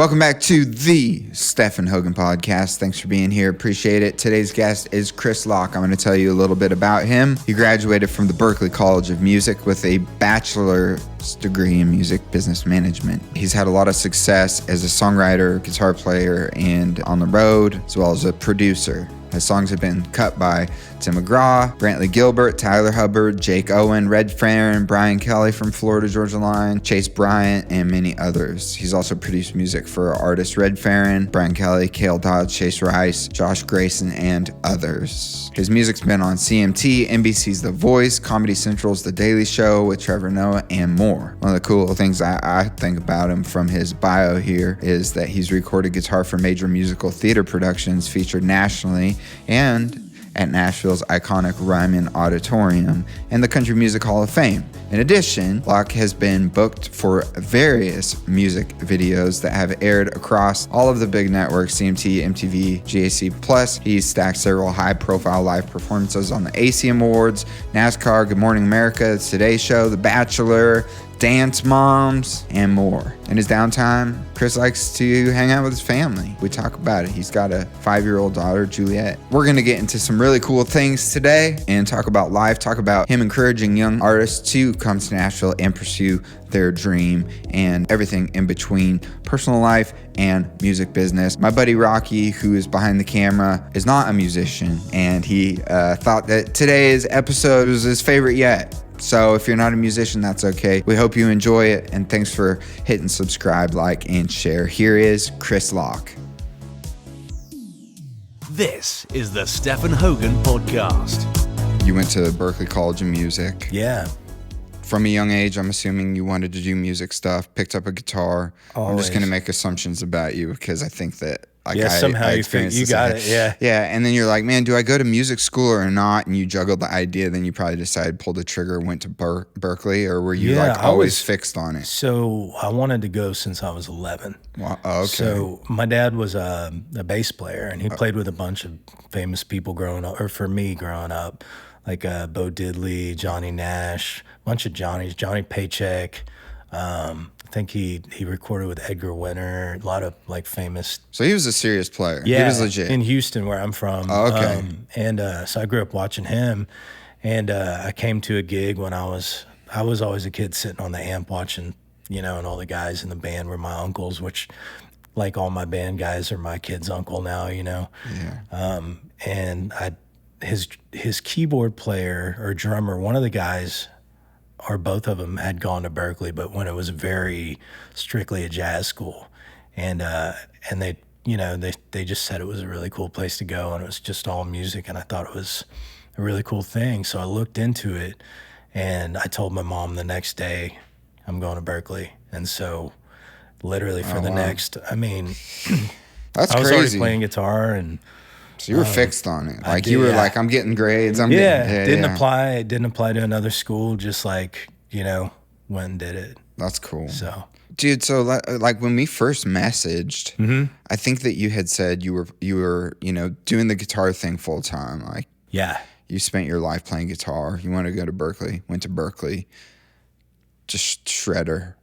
Welcome back to the Stephen Hogan podcast. Thanks for being here. Appreciate it. Today's guest is Chris Loocke. I'm going to tell you a little bit about him. He graduated from the Berkeley College of Music with a bachelor's degree in music business management. He's had a lot of success as a songwriter, guitar player, and on the road, as well as a producer. His songs have been cut by Tim McGraw, Brantley Gilbert, Tyler Hubbard, Jake Owen, Red Farron, Brian Kelly from Florida Georgia Line, Chase Bryant, and many others. He's also produced music for artists Red Farron, Brian Kelly, Cale Dodge, Chase Rice, Josh Grayson, and others. His music's been on CMT, NBC's The Voice, Comedy Central's The Daily Show with Trevor Noah, and more. One of the cool things I think about him from his bio here is that he's recorded guitar for major musical theater productions featured nationally and at Nashville's iconic Ryman Auditorium and the Country Music Hall of Fame. In addition, Loocke has been booked for various music videos that have aired across all of the big networks, CMT, MTV, GAC+. Plus, he's stacked several high-profile live performances on the ACM Awards, NASCAR, Good Morning America, The Today Show, The Bachelor, Dance Moms, and more. In his downtime, Chris likes to hang out with his family. We talk about it. He's got a 5-year-old daughter, Juliet. We're going to get into some really cool things today and talk about life, talk about him encouraging young artists to come to Nashville and pursue their dream and everything in between personal life and music business. My buddy Rocky, who is behind the camera, is not a musician, and he thought that today's episode was his favorite yet. So if you're not a musician, that's okay. We hope you enjoy it, and thanks for hitting subscribe, like, and share. Here is Chris Loocke. This is the Stephen Hogan Podcast. You went to Berklee College of Music. Yeah. From a young age, I'm assuming you wanted to do music stuff, picked up a guitar. Always. I'm just going to make assumptions about you because I think that somehow I you got it. Yeah, and then you're like, man, do I go to music school or not? And you juggled the idea. Then you probably decided, pulled the trigger, went to Berkeley, or were you always fixed on it? So I wanted to go since I was 11. Wow, okay. So my dad was a bass player, and he played with a bunch of famous people growing up, or for me growing up, like Bo Diddley, Johnny Nash, a bunch of Johnnies, Johnny Paycheck. I think he recorded with Edgar Winter, a lot of like famous. So he was a serious player. Yeah, he was legit. In Houston, where I'm from. Oh, okay. So I grew up watching him, and I came to a gig when I was always a kid sitting on the amp watching, and all the guys in the band were my uncles, which like all my band guys are my kid's uncle now, Yeah. And his keyboard player or drummer, one of the guys, or both of them had gone to Berkeley, but when it was very strictly a jazz school, and they just said it was a really cool place to go, and it was just all music, and I thought it was a really cool thing. So I looked into it, and I told my mom the next day, I'm going to Berkeley, and so literally for next, that's I was crazy. already playing guitar and. So you were fixed on it. Like you were like, I'm getting grades. Didn't apply to another school. Just like, went and did it. That's cool. So, dude, so like when we first messaged, I think that you had said you were, doing the guitar thing full time. Like, yeah, you spent your life playing guitar. You wanted to go to Berkeley, went to Berkeley, just shredder.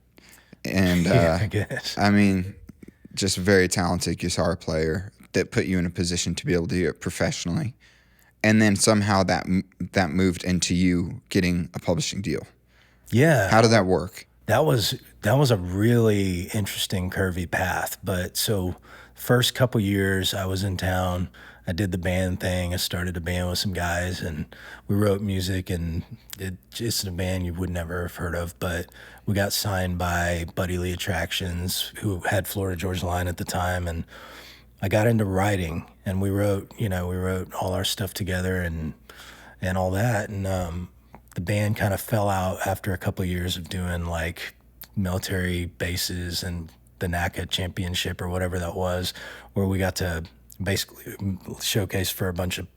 And, I guess. Just a very talented guitar player that put you in a position to be able to do it professionally. And then somehow that moved into you getting a publishing deal. Yeah. How did that work? That was a really interesting curvy path. But so first couple years I was in town, I did the band thing. I started a band with some guys and we wrote music, and it's a band you would never have heard of, but we got signed by Buddy Lee Attractions, who had Florida Georgia Line at the time, and I got into writing, and we wrote all our stuff together and all that. And the band kind of fell out after a couple of years of doing like military bases and the NACA championship or whatever that was, where we got to basically showcase for a bunch of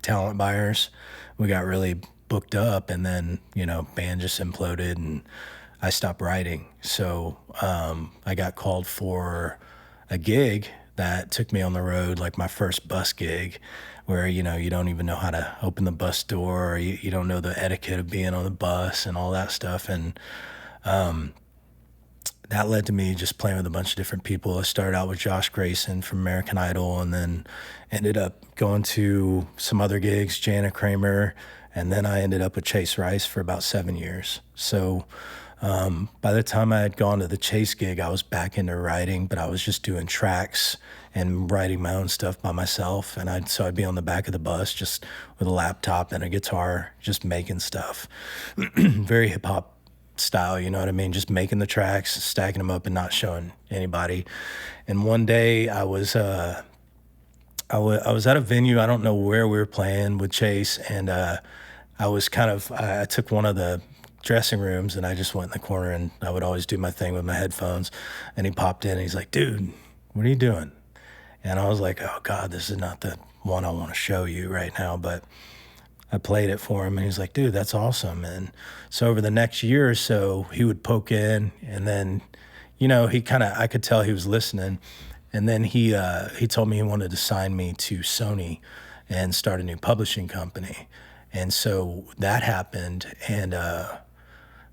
talent buyers. We got really booked up, and then, band just imploded and I stopped writing. So I got called for a gig that took me on the road, like my first bus gig, where, you don't even know how to open the bus door, or you don't know the etiquette of being on the bus and all that stuff. And that led to me just playing with a bunch of different people. I started out with Josh Grayson from American Idol, and then ended up going to some other gigs, Jana Kramer, and then I ended up with Chase Rice for about 7 years. So by the time I had gone to the Chase gig, I was back into writing, but I was just doing tracks and writing my own stuff by myself. And so I'd be on the back of the bus just with a laptop and a guitar, just making stuff. Very hip hop style, you know what I mean? Just making the tracks, stacking them up and not showing anybody. And one day I was at a venue, I don't know where we were playing with Chase, and I took one of the dressing rooms and I just went in the corner, and I would always do my thing with my headphones, and he popped in and he's like, "Dude, what are you doing?" And I was like, "Oh God, this is not the one I want to show you right now," but I played it for him, and he's like, "Dude, that's awesome." And so over the next year or so, he would poke in, and then, I could tell he was listening. And then he told me he wanted to sign me to Sony and start a new publishing company. And so that happened, and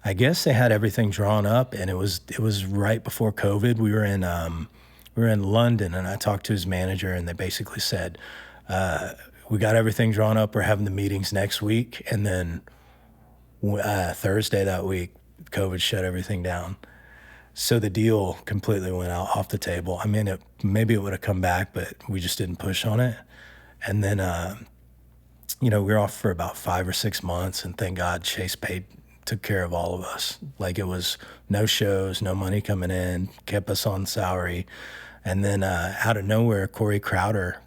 I guess they had everything drawn up, and it was right before COVID. We were in London, and I talked to his manager, and they basically said, "We got everything drawn up. We're having the meetings next week." And then Thursday that week, COVID shut everything down. So the deal completely went out off the table. I mean, maybe it would have come back, but we just didn't push on it. And then, we were off for about 5 or 6 months, and thank God Chase took care of all of us. Like, it was no shows, no money coming in, kept us on salary. And then out of nowhere, Corey Crowder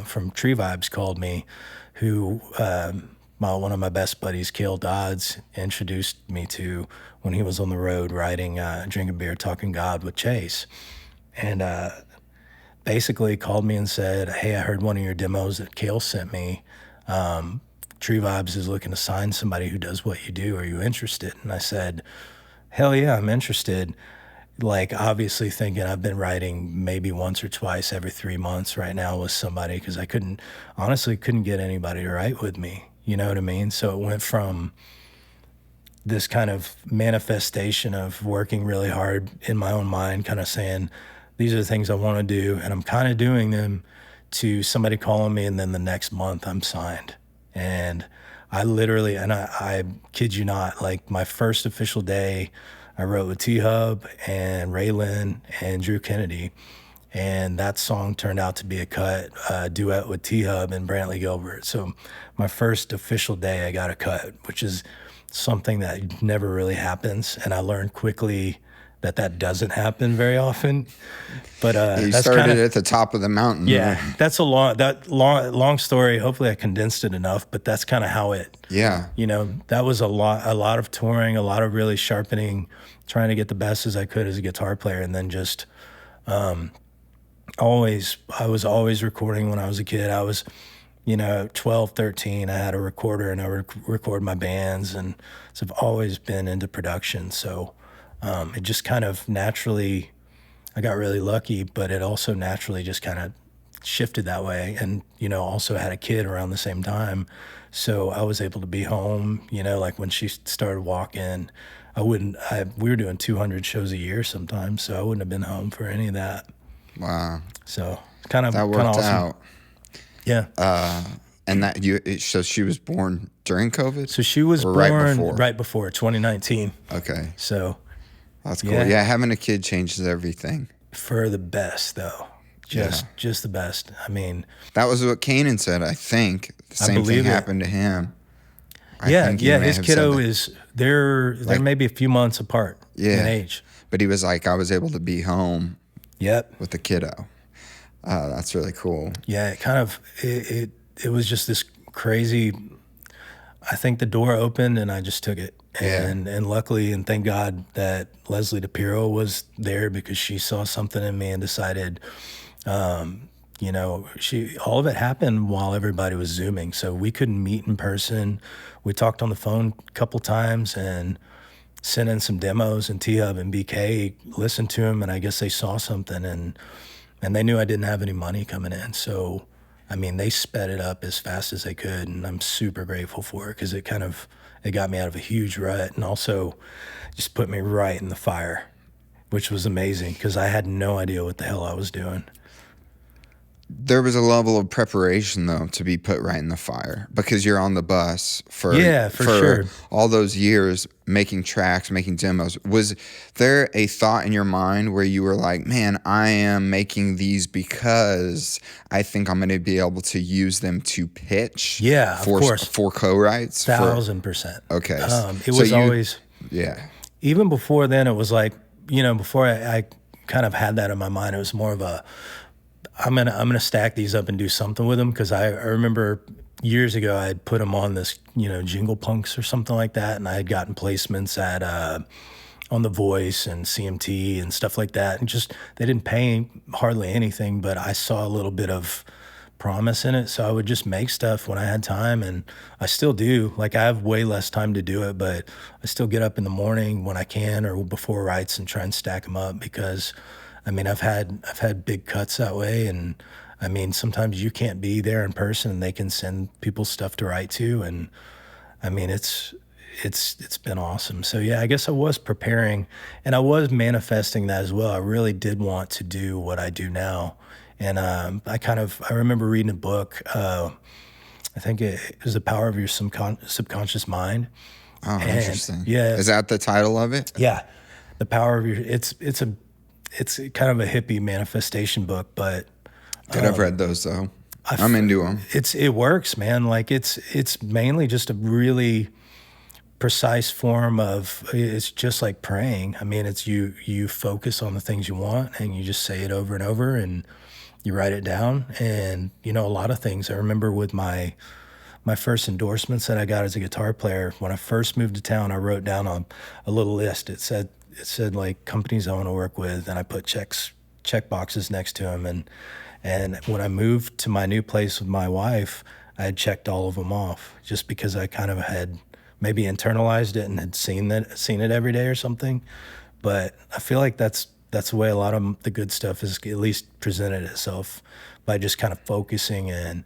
from Tree Vibes called me, who one of my best buddies, Cale Dodds, introduced me to when he was on the road writing Drinking Beer, Talking God with Chase. And basically called me and said, "Hey, I heard one of your demos that Cale sent me. Tree Vibes is looking to sign somebody who does what you do. Are you interested?" And I said, "Hell yeah, I'm interested." Like, obviously thinking I've been writing maybe once or twice every 3 months right now with somebody, because I couldn't get anybody to write with me. You know what I mean? So it went from this kind of manifestation of working really hard in my own mind, kind of saying, these are the things I want to do, and I'm kind of doing them, to somebody calling me, and then the next month I'm signed. And I literally, and I kid you not, like, my first official day, I wrote with T-Hub and Raylan and Drew Kennedy, and that song turned out to be a duet with T-Hub and Brantley Gilbert. So my first official day, I got a cut, which is something that never really happens, and I learned quickly that doesn't happen very often. But you started at the top of the mountain. Yeah, right? That's a long story. Hopefully I condensed it enough, but that's kind of how it. Yeah. That was a lot of touring, a lot of really sharpening, trying to get the best as I could as a guitar player, and then just I was always recording when I was a kid. I was 12, 13, I had a recorder, and I would record my bands, and so I've always been into production. So it just kind of naturally, I got really lucky, but it also naturally just kind of shifted that way. And, also had a kid around the same time. So I was able to be home, like when she started walking, we were doing 200 shows a year sometimes, so I wouldn't have been home for any of that. Wow. So kind of that worked awesome. out. Yeah. And so she was born during COVID? So she was born right before 2019. Okay. So that's cool. Yeah, having a kid changes everything. For the best, though. Just the best. I mean, that was what Kanan said, I think. The same thing happened to him. His kiddo they're maybe a few months apart in age. But he was like, I was able to be home with the kiddo. That's really cool. Yeah, it kind of, it was just this crazy, I think the door opened and I just took it. And luckily, and thank God that Leslie DePiro was there, because she saw something in me and decided, all of it happened while everybody was Zooming. So we couldn't meet in person. We talked on the phone a couple times and sent in some demos, and T-Hub and BK listened to them, and I guess they saw something, and they knew I didn't have any money coming in. So, I mean, they sped it up as fast as they could, and I'm super grateful for it, because it got me out of a huge rut, and also just put me right in the fire. which was amazing because I had no idea what the hell I was doing. There was a level of preparation though to be put right in the fire because you're on the bus for sure. all those years making tracks, making demos. Was there a thought in your mind where you were like, man, I am making these because I think I'm going to be able to use them to pitch Yeah, for, of course. for co-writes? 1,000%. Okay. It was always, yeah. even before then, it was like, before I kind of had that in my mind, it was more of a, I'm gonna stack these up and do something with them, because I remember years ago I had put them on this Jingle Punks or something like that, and I had gotten placements at on The Voice and CMT and stuff like that, and just they didn't pay hardly anything, but I saw a little bit of promise in it, so I would just make stuff when I had time, and I still do. Like I have way less time to do it, but I still get up in the morning when I can or before writes and try and stack them up, because I mean, I've had big cuts that way, and I mean, sometimes you can't be there in person, and they can send people stuff to write to, and I mean, it's been awesome. So yeah, I guess I was preparing, and I was manifesting that as well. I really did want to do what I do now, and I remember reading a book. I think it was The Power of Your Subconscious Mind. Oh, interesting. Yeah, is that the title of it? Yeah, The Power of Your. It's kind of a hippie manifestation book, but I've read those though. I'm into them. It works, man. Like it's mainly just a really precise form of, it's just like praying. I mean, it's you focus on the things you want, and you just say it over and over, and you write it down. And a lot of things I remember with my first endorsements that I got as a guitar player. When I first moved to town, I wrote down a little list. It said like companies I want to work with, and I put check boxes next to them. And when I moved to my new place with my wife, I had checked all of them off, just because I kind of had maybe internalized it and had seen it every day or something. But I feel like that's the way a lot of the good stuff is at least presented itself, by just kind of focusing and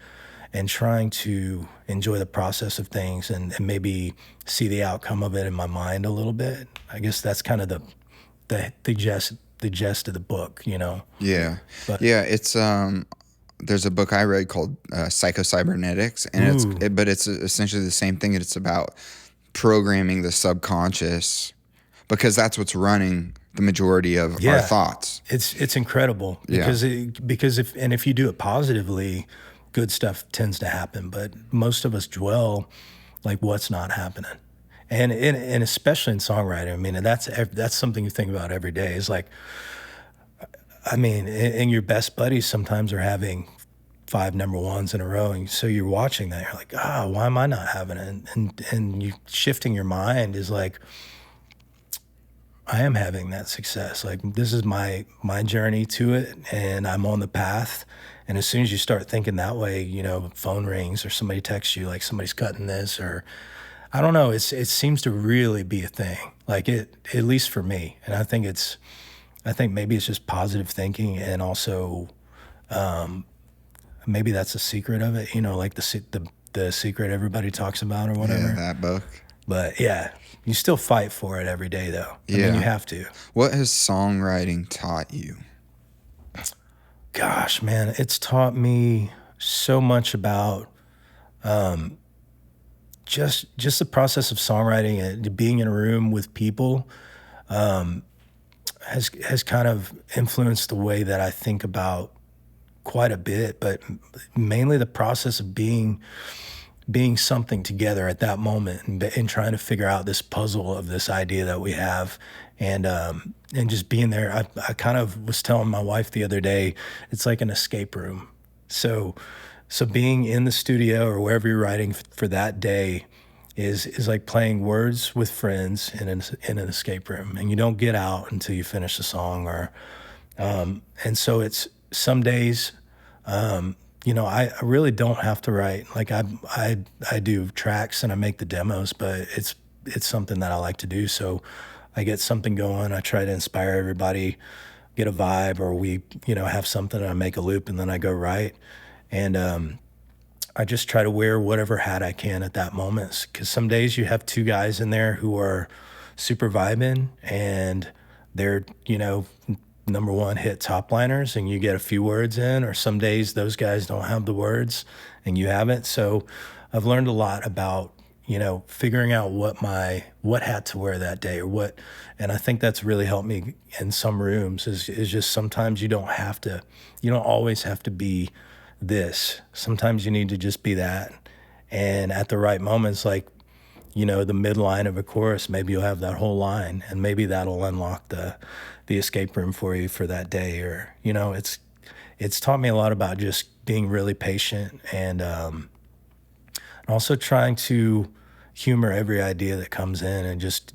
trying to enjoy the process of things, and maybe see the outcome of it in my mind a little bit. I guess that's kind of the gist of the book, Yeah. But, yeah, it's there's a book I read called Psycho-Cybernetics, and it's essentially the same thing. It's about programming the subconscious, because that's what's running the majority of our thoughts. It's incredible, because if you do it positively, good stuff tends to happen. But most of us dwell like what's not happening, and especially in songwriting. I mean, that's something you think about every day. Is like, I mean, and your best buddies sometimes are having 5 number ones in a row, and so you're watching that. You're like, why am I not having it? And you shifting your mind is like, I am having that success. Like, this is my journey to it, and I'm on the path. And as soon as you start thinking that way, phone rings or somebody texts you like somebody's cutting this, or I don't know. It seems to really be a thing. Like at least for me. And I think maybe it's just positive thinking, and also maybe that's the secret of it. Like the secret everybody talks about or whatever. Yeah, that book. But yeah, you still fight for it every day, though. I mean, you have to. What has songwriting taught you? Gosh, man, it's taught me so much about just the process of songwriting, and being in a room with people has kind of influenced the way that I think about quite a bit, but mainly the process of being something together at that moment, and trying to figure out this puzzle of this idea that we have, and just being there. I kind of was telling my wife the other day, it's like an escape room. So being in the studio or wherever you're writing for that day is like playing words with friends in an escape room, and you don't get out until you finish the song. Or and so it's some days. I really don't have to write. Like I do tracks and I make the demos, but it's something that I like to do. So I get something going. I try to inspire everybody, get a vibe, or we, have something, and I make a loop, and then I go write. And I just try to wear whatever hat I can at that moment. Because some days you have 2 guys in there who are super vibing, and they're, number one hit top liners and you get a few words in, or some days those guys don't have the words and you have it. So I've learned a lot about, figuring out what hat to wear that day and I think that's really helped me in some rooms is just sometimes you don't always have to be this. Sometimes you need to just be that. And at the right moments, like, the midline of a chorus, maybe you'll have that whole line and maybe that'll unlock the escape room for you for that day. Or, it's taught me a lot about just being really patient and also trying to humor every idea that comes in and just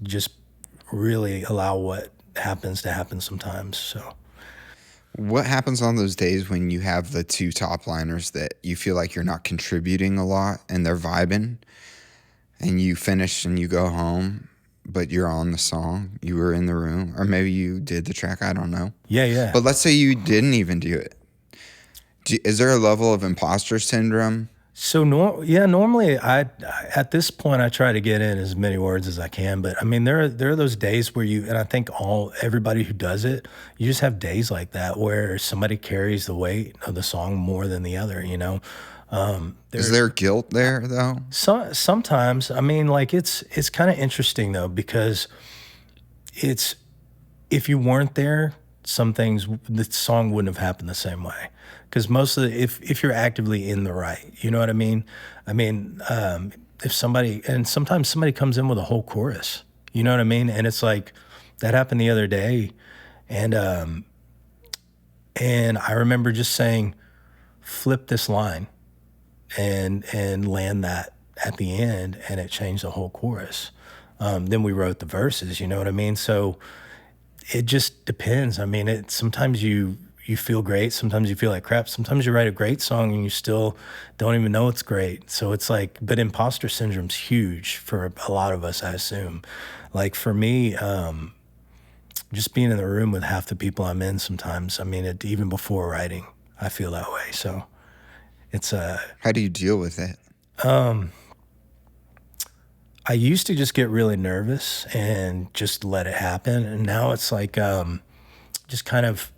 really allow what happens to happen sometimes. So what happens on those days when you have the two top liners that you feel like you're not contributing a lot and they're vibing and you finish and you go home, but you're on the song, you were in the room, or maybe you did the track, I don't know. Yeah. But let's say you didn't even do it. Is there a level of imposter syndrome? So normally at this point I try to get in as many words as I can, but I mean there are those days where and I think everybody who does it, you just have days like that where somebody carries the weight of the song more than the other, Is there guilt there though? Sometimes, I mean, like it's kind of interesting though, because if you weren't there, some things, the song wouldn't have happened the same way. Because most of if you're actively in the right, you know what I mean? If sometimes somebody comes in with a whole chorus, you know what I mean? And it's like, that happened the other day. And I remember just saying, flip this line and land that at the end, and it changed the whole chorus. Then we wrote the verses, you know what I mean? So it just depends. I mean, sometimes you feel great. Sometimes you feel like crap. Sometimes you write a great song and you still don't even know it's great. So it's like, but imposter syndrome's huge for a lot of us, I assume. Like for me, just being in the room with half the people I'm in sometimes, I mean, even before writing, I feel that way. So it's how do you deal with it? I used to just get really nervous and just let it happen. And now it's like, just kind of,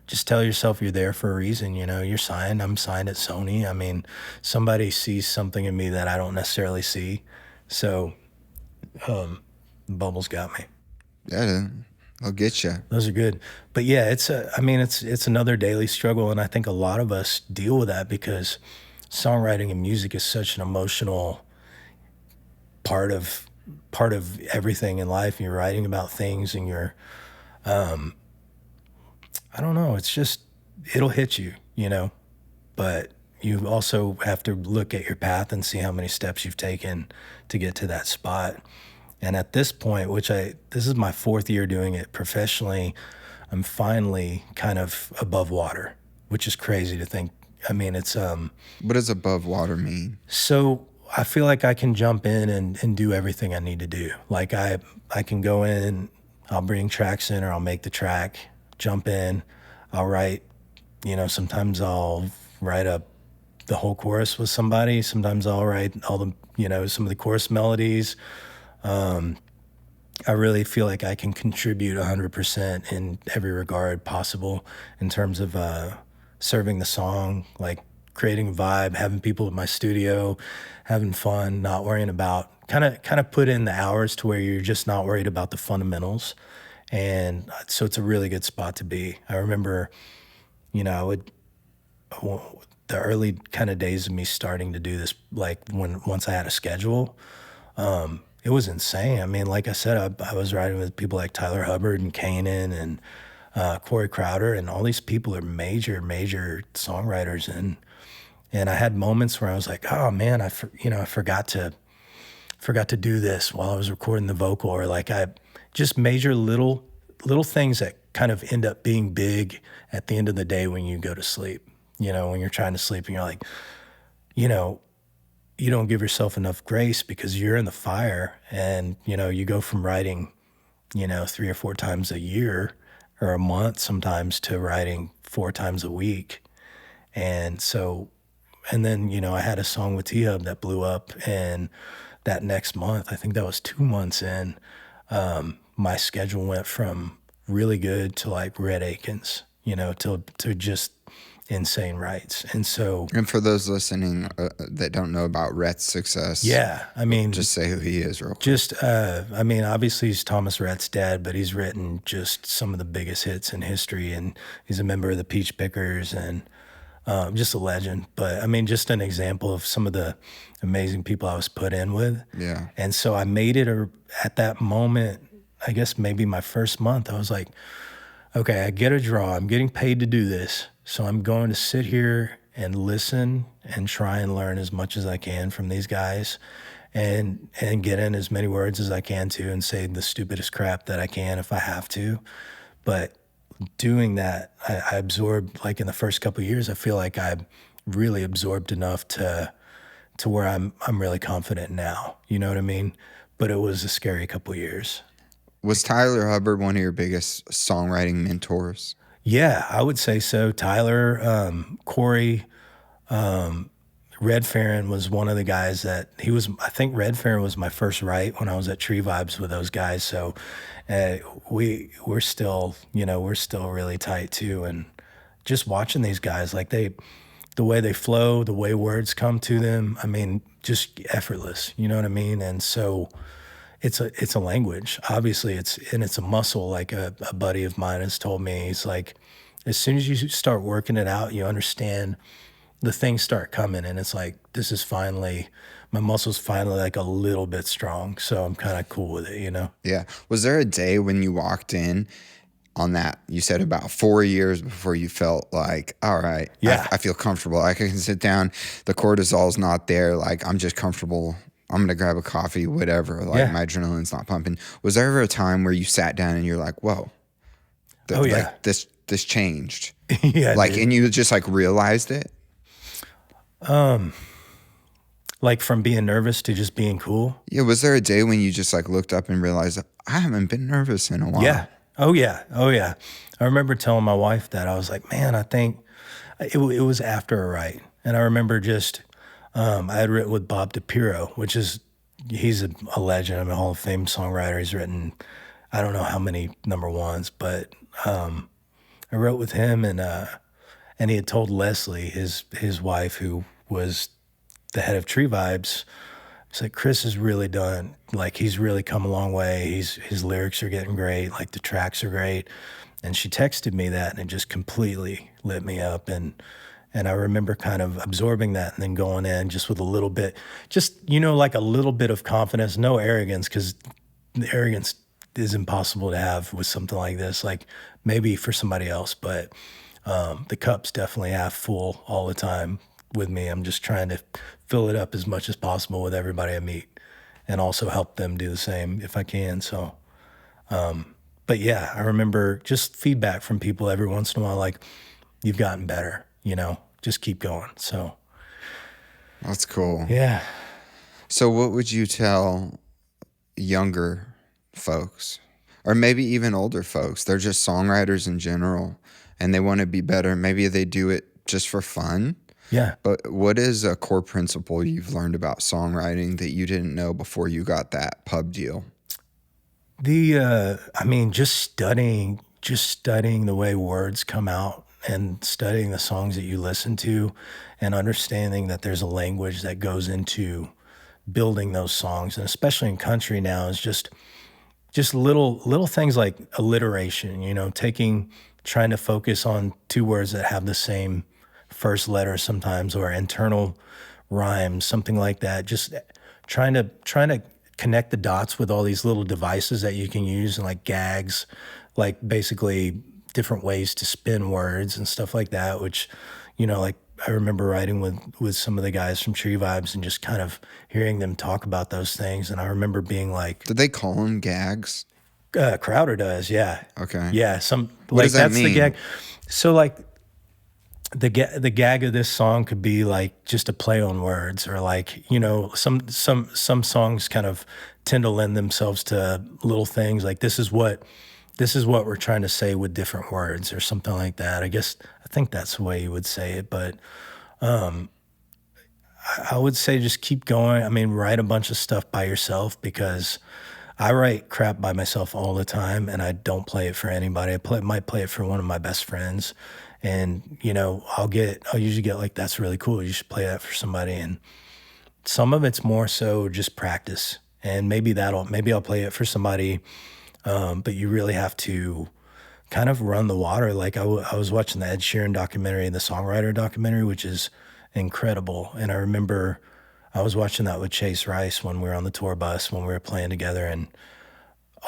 just tell yourself you're there for a reason. You're signed. I'm signed at Sony. I mean, somebody sees something in me that I don't necessarily see. So, Bubbles got me. Yeah, I'll get you. Those are good. But yeah, it's another daily struggle. And I think a lot of us deal with that because songwriting and music is such an emotional part of everything in life. You're writing about things and you're, I don't know. It's just, it'll hit you, but you also have to look at your path and see how many steps you've taken to get to that spot. And at this point, this is my 4th year doing it professionally, I'm finally kind of above water, which is crazy to think. I mean, it's, what does above water mean? So I feel like I can jump in and do everything I need to do. Like I can go in, I'll bring tracks in or I'll make the track, jump in, I'll write, sometimes I'll write up the whole chorus with somebody. Sometimes I'll write all the, some of the chorus melodies. I really feel like I can contribute 100% in every regard possible in terms of serving the song, like creating a vibe, having people in my studio, having fun, not worrying about, kind of put in the hours to where you're just not worried about the fundamentals. And so it's a really good spot to be. I remember, the early kind of days of me starting to do this, like once I had a schedule, it was insane. I mean, like I said, I was writing with people like Tyler Hubbard and Kanan and Corey Crowder, and all these people are major songwriters. And I had moments where I was like, oh man, I forgot to do this while I was recording the vocal, or like I just major little things that kind of end up being big at the end of the day when you go to sleep. When you're trying to sleep and you're like, you don't give yourself enough grace because you're in the fire, and you go from writing 3 or 4 times a year or a month sometimes to writing 4 times a week. And then I had a song with T-Hub that blew up, and that next month, I think that was 2 months in, my schedule went from really good to like Red Akins, you know, to just insane writes. And so, And for those listening that don't know about Rhett's success, yeah, I mean, just say who he is real quick. just, I mean, obviously he's Thomas Rhett's dad, but he's written just some of the biggest hits in history, and he's a member of the Peach Pickers, and just a legend. But I mean, just an example of some of the amazing people I was put in with. Yeah. And so I made it at that moment, I guess maybe my first month, I was like, okay, I get a draw. I'm getting paid to do this. So I'm going to sit here and listen and try and learn as much as I can from these guys, and get in as many words as I can too, and say the stupidest crap that I can if I have to. But doing that, I absorbed, like in the first couple of years, I feel like I really absorbed enough to where I'm really confident now. You know what I mean? But it was a scary couple of years. Was Tyler Hubbard one of your biggest songwriting mentors? Yeah, I would say so. Tyler, Corey, Red Farron was one of the guys that I think Red Farron was my first write when I was at Tree Vibes with those guys. So we're still really tight too. And just watching these guys, like the way they flow, the way words come to them, I mean, just effortless, you know what I mean? And so it's a language, obviously, it's a muscle. Like a buddy of mine has told me, he's like, as soon as you start working it out, you understand the things start coming, and it's like, my muscle's finally like a little bit strong. So I'm kind of cool with it, you know? Yeah. Was there a day when you walked in on that, you said about 4 years before you felt like, all right, yeah, I feel comfortable. I can sit down. The cortisol's not there. Like, I'm just comfortable. I'm going to grab a coffee, whatever. Like, my adrenaline's not pumping. Was there ever a time where you sat down and you're like, whoa, like this changed? Yeah. Like, dude. and you just like realized it? Like from being nervous to just being cool. Yeah. Was there a day when you just like looked up and realized, I haven't been nervous in a while? Yeah. Oh yeah. I remember telling my wife that. I was like, man, I think it was after a write. And I remember just, I had written with Bob DiPiero, he's a legend. I'm a Hall of Fame songwriter. He's written, I don't know how many number ones, but I wrote with him, and he had told Leslie, his wife, who was the head of Tree Vibes, it's like, Chris has really done, like, he's really come a long way. His lyrics are getting great. Like, the tracks are great. And she texted me that, and it just completely lit me up. And I remember kind of absorbing that and then going in just with a little bit, just, you know, like a little bit of confidence, no arrogance, because the arrogance is impossible to have with something like this, like maybe for somebody else, but the cup's definitely half full all the time with me. I'm just trying to fill it up as much as possible with everybody I meet, and also help them do the same if I can. So, but yeah, I remember just feedback from people every once in a while, like, you've gotten better, you know, just keep going. So That's cool. yeah. So what would you tell younger folks, or maybe even older folks? They're just songwriters in general and they want to be better. Maybe they do it just for fun. Yeah. But what is a core principle you've learned about songwriting that you didn't know before you got that pub deal? I mean, just studying the way words come out, and studying the songs that you listen to, and understanding that there's a language that goes into building those songs. And especially in country now, is just little things like alliteration, you know, trying to focus on two words that have the same first letter sometimes, or internal rhymes, something like that. Just trying to connect the dots with all these little devices that you can use, and like gags, like basically different ways to spin words and stuff like that, which, you know, like I remember writing with some of the guys from Tree Vibes and just kind of hearing them talk about those things. And I remember being like, did they call them gags? Crowder does. Yeah. Okay. Yeah. What does that that's mean? the gag. So like the gag of this song could be like just a play on words, or like, you know, some songs kind of tend to lend themselves to little things like, this is what we're trying to say with different words, or something like that. I think that's the way you would say it. But I would say just keep going. I mean, write a bunch of stuff by yourself, because I write crap by myself all the time, and I don't play it for anybody. Might play it for one of my best friends, and I'll usually get like, that's really cool, you should play that for somebody. And some of it's more so just practice, and maybe I'll play it for somebody, but you really have to kind of run the water. Like I was watching the Ed Sheeran documentary, the Songwriter documentary, which is incredible. And I remember I was watching that with Chase Rice when we were on the tour bus, when we were playing together, and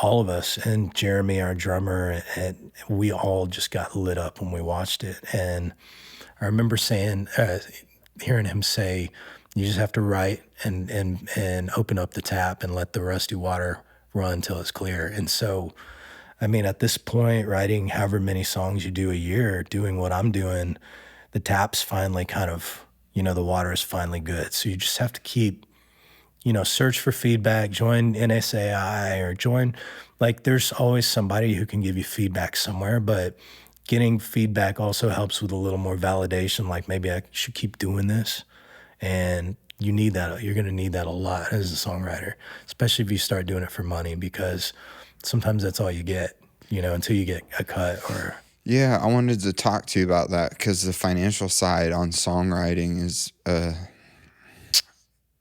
all of us, and Jeremy, our drummer, and we all just got lit up when we watched it. And I remember hearing him say, you just have to write and open up the tap and let the rusty water run until it's clear. And so, I mean, at this point, writing however many songs you do a year, doing what I'm doing, the tap's finally kind of, the water is finally good. So you just have to keep, search for feedback, join NSAI or join, like there's always somebody who can give you feedback somewhere, but getting feedback also helps with a little more validation. Like maybe I should keep doing this. And you need that. You're going to need that a lot as a songwriter, especially if you start doing it for money, because sometimes that's all you get, until you get a cut or. Yeah, I wanted to talk to you about that because the financial side on songwriting is,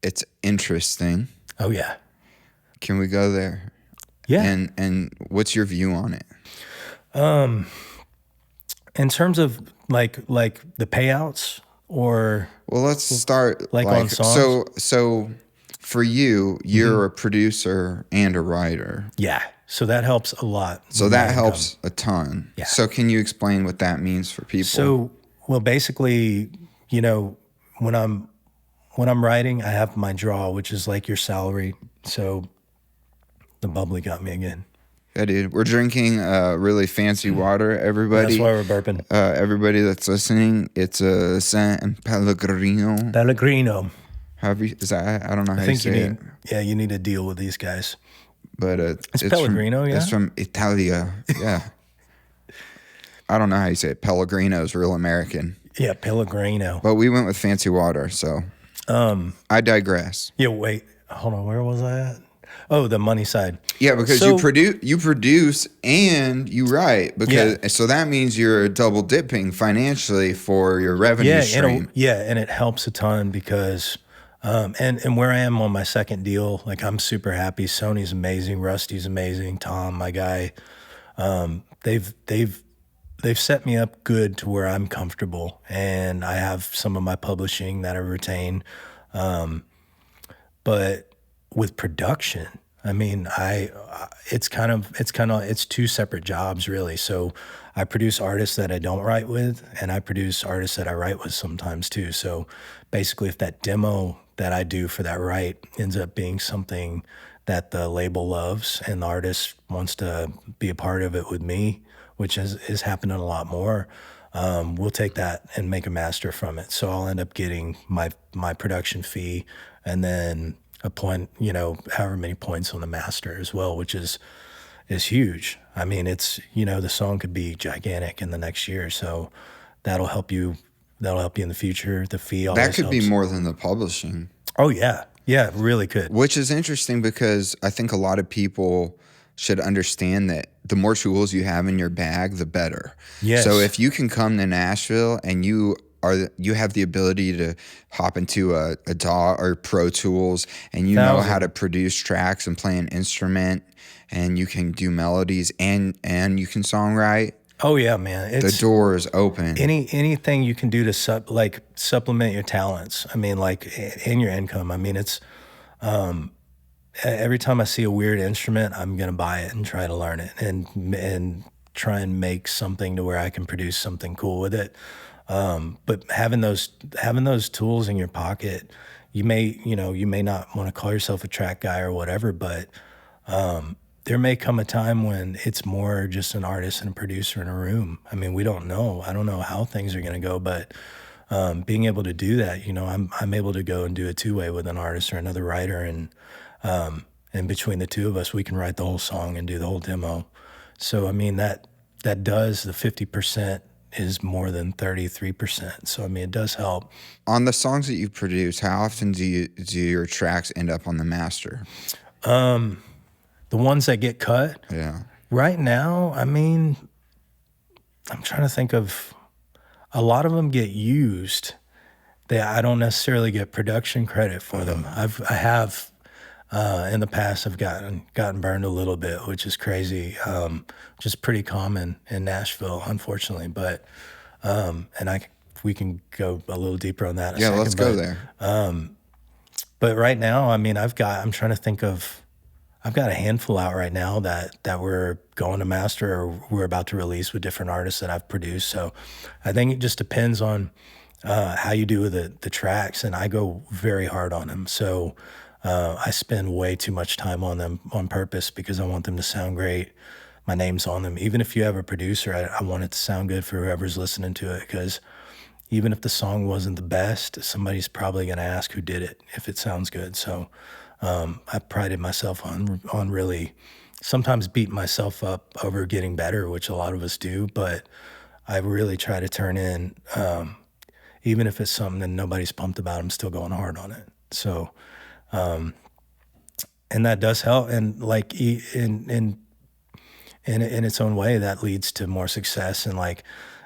it's interesting. Oh yeah. Can we go there? Yeah. And what's your view on it? In terms of like the payouts, or well, let's start like on songs. So for you, you're a producer and a writer. Yeah. So that helps a lot. So that helps a ton. Yeah. So can you explain what that means for people? So, well, basically, when I'm writing, I have my draw, which is like your salary. So the bubbly got me again. Yeah, dude. We're drinking really fancy water, everybody. That's why we're burping. Everybody that's listening, it's a San Pellegrino. Pellegrino. I don't know how you say it. Yeah, you need to deal with these guys. But it's Pellegrino, yeah? It's from Italia, yeah. I don't know how you say it. Pellegrino is real American. Yeah, Pellegrino. But we went with fancy water, so I digress. Yeah, wait. Hold on, where was I at? Oh, the money side. Yeah, because you produce and you write, so that means you're double dipping financially for your revenue stream. And it helps a ton because and where I am on my second deal, like I'm super happy. Sony's amazing, Rusty's amazing, Tom, my guy. They've set me up good to where I'm comfortable, and I have some of my publishing that I retain. But with production, I mean, it's two separate jobs really. So I produce artists that I don't write with, and I produce artists that I write with sometimes too. So basically, if that demo that I do for that write ends up being something that the label loves and the artist wants to be a part of it with me, which is happening a lot more, we'll take that and make a master from it. So I'll end up getting my production fee and then a point, however many points on the master as well, which is huge. I mean, it's, the song could be gigantic in the next year. So that'll help you in the future. The fee always that could helps. be more than the publishing. Oh yeah. Yeah, it really could. Which is interesting because I think a lot of people should understand that the more tools you have in your bag, the better. Yes. So if you can come to Nashville and you have the ability to hop into a Dogg or Pro Tools, and you know how to produce tracks and play an instrument, and you can do melodies and you can songwrite. Oh yeah, man! The door is open. Anything you can do to supplement your talents. I mean, in your income. I mean, it's every time I see a weird instrument, I'm gonna buy it and try to learn it and try and make something to where I can produce something cool with it. But having those tools in your pocket, you may not want to call yourself a track guy or whatever, but there may come a time when it's more just an artist and a producer in a room. I mean, we don't know. I don't know how things are going to go, but being able to do that, I'm able to go and do a two-way with an artist or another writer, and between the two of us, we can write the whole song and do the whole demo. So I mean, that does the 50%. Is more than 33%. So I mean, it does help. On the songs that you produce, how often do your tracks end up on the master? the ones that get cut. Yeah. Right now, I mean, I'm trying to think of, a lot of them get used. I don't necessarily get production credit for them. I have in the past, I've gotten burned a little bit, which is crazy, which is pretty common in Nashville, unfortunately. But we can go a little deeper on that. Yeah, let's go there. But right now, I mean, I'm trying to think of, I've got a handful out right now that we're going to master or we're about to release with different artists that I've produced. So I think it just depends on how you do with the tracks, and I go very hard on them. So I spend way too much time on them on purpose because I want them to sound great. My name's on them. Even if you have a producer, I want it to sound good for whoever's listening to it, because even if the song wasn't the best, somebody's probably going to ask who did it if it sounds good. So I prided myself on really sometimes beating myself up over getting better, which a lot of us do, but I really try to turn in, even if it's something that nobody's pumped about, I'm still going hard on it. So, and that does help. And like in its own way, that leads to more success. And like,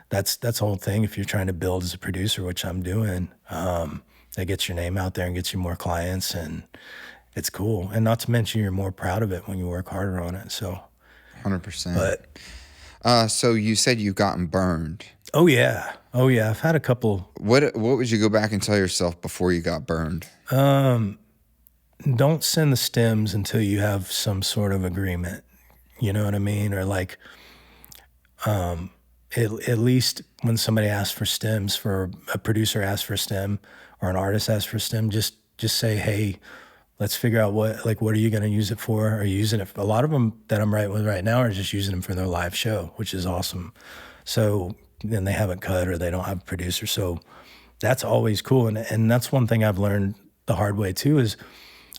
that's the whole thing. If you're trying to build as a producer, which I'm doing, that gets your name out there and gets you more clients, and it's cool. And not to mention, you're more proud of it when you work harder on it. So 100%. But so you said you've gotten burned. Oh yeah. I've had a couple. What would you go back and tell yourself before you got burned? Don't send the stems until you have some sort of agreement. You know what I mean? Or like, at least when somebody asks for stems, for a producer asks for a stem or an artist asks for a stem, just say, hey, let's figure out what are you going to use it for? Are you using it? A lot of them that I'm writing with right now are just using them for their live show, which is awesome. So then they haven't cut or they don't have a producer. So that's always cool. And that's one thing I've learned the hard way too, is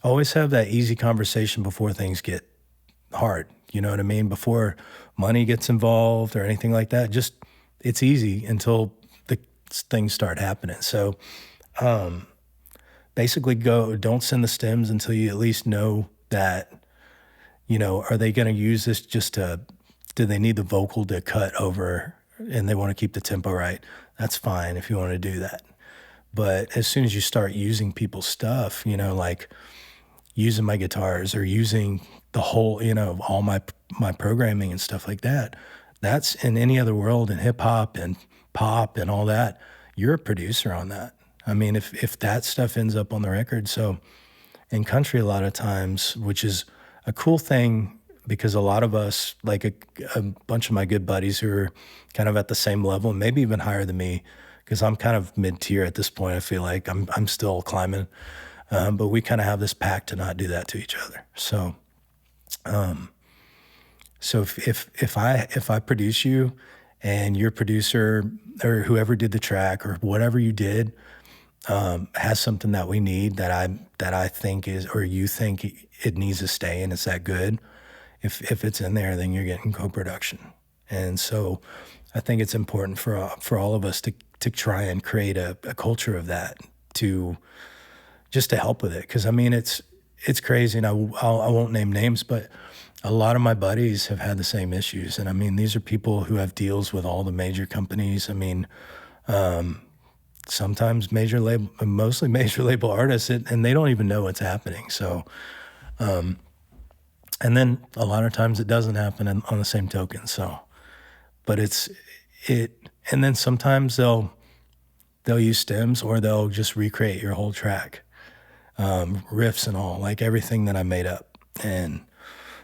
always have that easy conversation before things get hard. You know what I mean? Before money gets involved or anything like that, just it's easy until the things start happening. So basically don't send the stems until you at least know that, you know, are they going to use this do they need the vocal to cut over and they want to keep the tempo right? That's fine if you want to do that. But as soon as you start using people's stuff, you know, like using my guitars or using the whole, you know, all my programming and stuff like that, that's in any other world, in hip hop and pop and all that, you're a producer on that. I mean, if that stuff ends up on the record. So in country, a lot of times, which is a cool thing, because a lot of us, like a bunch of my good buddies who are kind of at the same level, maybe even higher than me, because I'm kind of mid-tier at this point. I feel like I'm still climbing, but we kind of have this pact to not do that to each other. So, if I produce you, and your producer or whoever did the track or whatever you did has something that we need that I think is, or you think it needs to stay and it's that good, if it's in there, then you're getting co-production. And so I think it's important for all of us to try and create a culture of that, to just to help with it. Because I mean, it's crazy, and I won't name names, but a lot of my buddies have had the same issues. And I mean, these are people who have deals with all the major companies. I mean, sometimes mostly major label artists, and they don't even know what's happening. So, and then a lot of times it doesn't happen on the same token. So, but and then sometimes they'll use stems, or they'll just recreate your whole track, riffs and all, like everything that I made up. And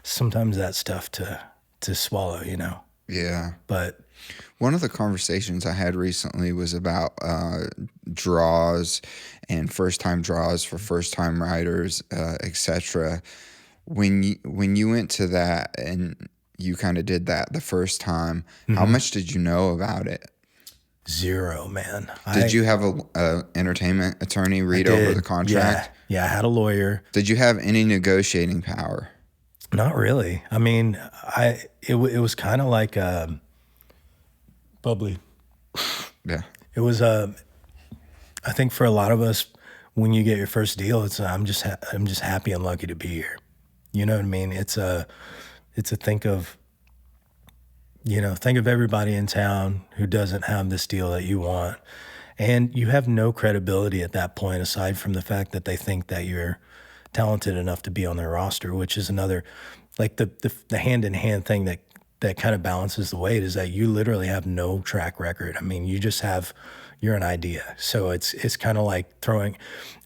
sometimes that's tough to swallow, you know? Yeah. But one of the conversations I had recently was about draws and first-time draws for first-time writers, etc. When you went to that and you kind of did that the first time, how much did you know about it? Zero, man. Did you have a entertainment attorney read over the contract? Yeah, I had a lawyer. Did you have any negotiating power? Not really. I mean, it was kind of like bubbly. Yeah. It was I think for a lot of us, when you get your first deal, it's I'm just happy and lucky to be here. You know what I mean? It's a think of everybody in town who doesn't have this deal that you want. And you have no credibility at that point, aside from the fact that they think that you're talented enough to be on their roster, which is another, like the hand-in-hand thing that kind of balances the weight, is that you literally have no track record. I mean, you're an idea. So it's kind of like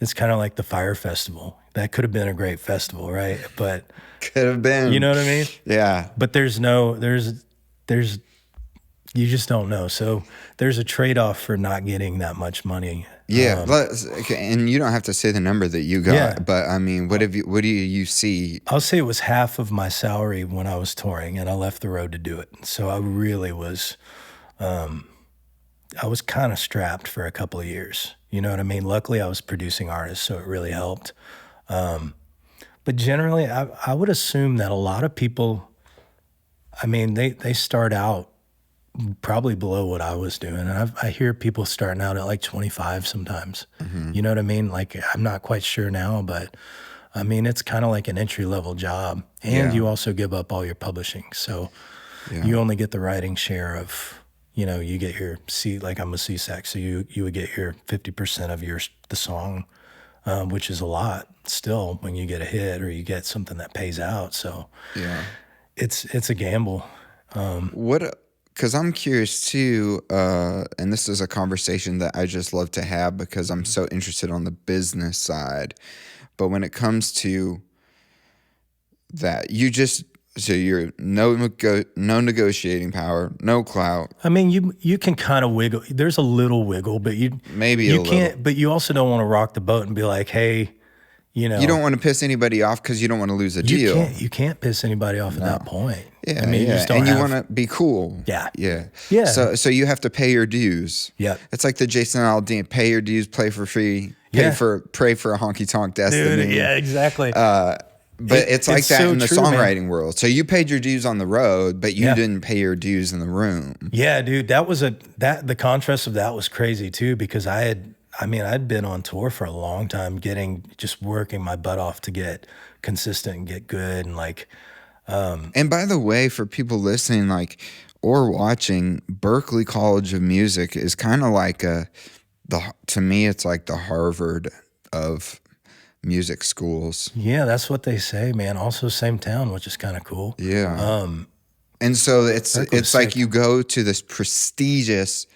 it's kind of like the Fire Festival. That could have been a great festival, right? But could have been. You know what I mean? Yeah. But there's you just don't know. So there's a trade-off for not getting that much money. Yeah, and you don't have to say the number that you got, but I mean, what do you see? I'll say it was half of my salary when I was touring, and I left the road to do it. So I really was, I was kind of strapped for a couple of years. You know what I mean? Luckily, I was producing artists, so it really helped. But generally, I would assume that a lot of people, I mean, they start out probably below what I was doing. And I hear people starting out at like 25 sometimes. Mm-hmm. You know what I mean? Like, I'm not quite sure now, but I mean, it's kind of like an entry-level job. And you also give up all your publishing. So you only get the writing share of, you get your like I'm a C-Sec, so you would get your 50% of the song, which is a lot still when you get a hit or you get something that pays out. So it's a gamble. Because I'm curious too, and this is a conversation that I just love to have because I'm so interested on the business side. But when it comes to that, you're no negotiating power, no clout. I mean, you can kind of wiggle. There's a little wiggle, but you can't. But you also don't want to rock the boat and be like, hey. You don't want to piss anybody off because you don't want to lose a deal. You can't piss anybody off at that point. Yeah, I mean, you want to be cool. Yeah. So you have to pay your dues. Yeah, it's like the Jason Aldean: pay your dues, play for free, pray for a honky tonk destiny. Dude, yeah, exactly. But it's like that in the true, songwriting world. So you paid your dues on the road, but you didn't pay your dues in the room. Yeah, dude, the contrast of that was crazy too, because I'd been on tour for a long time, just working my butt off to get consistent and get good. And like, and by the way, for people listening, or watching, Berklee College of Music is kind of like to me, it's like the Harvard of music schools. Yeah, that's what they say, man. Also same town, which is kind of cool. Yeah. And so it's like you go to this prestigious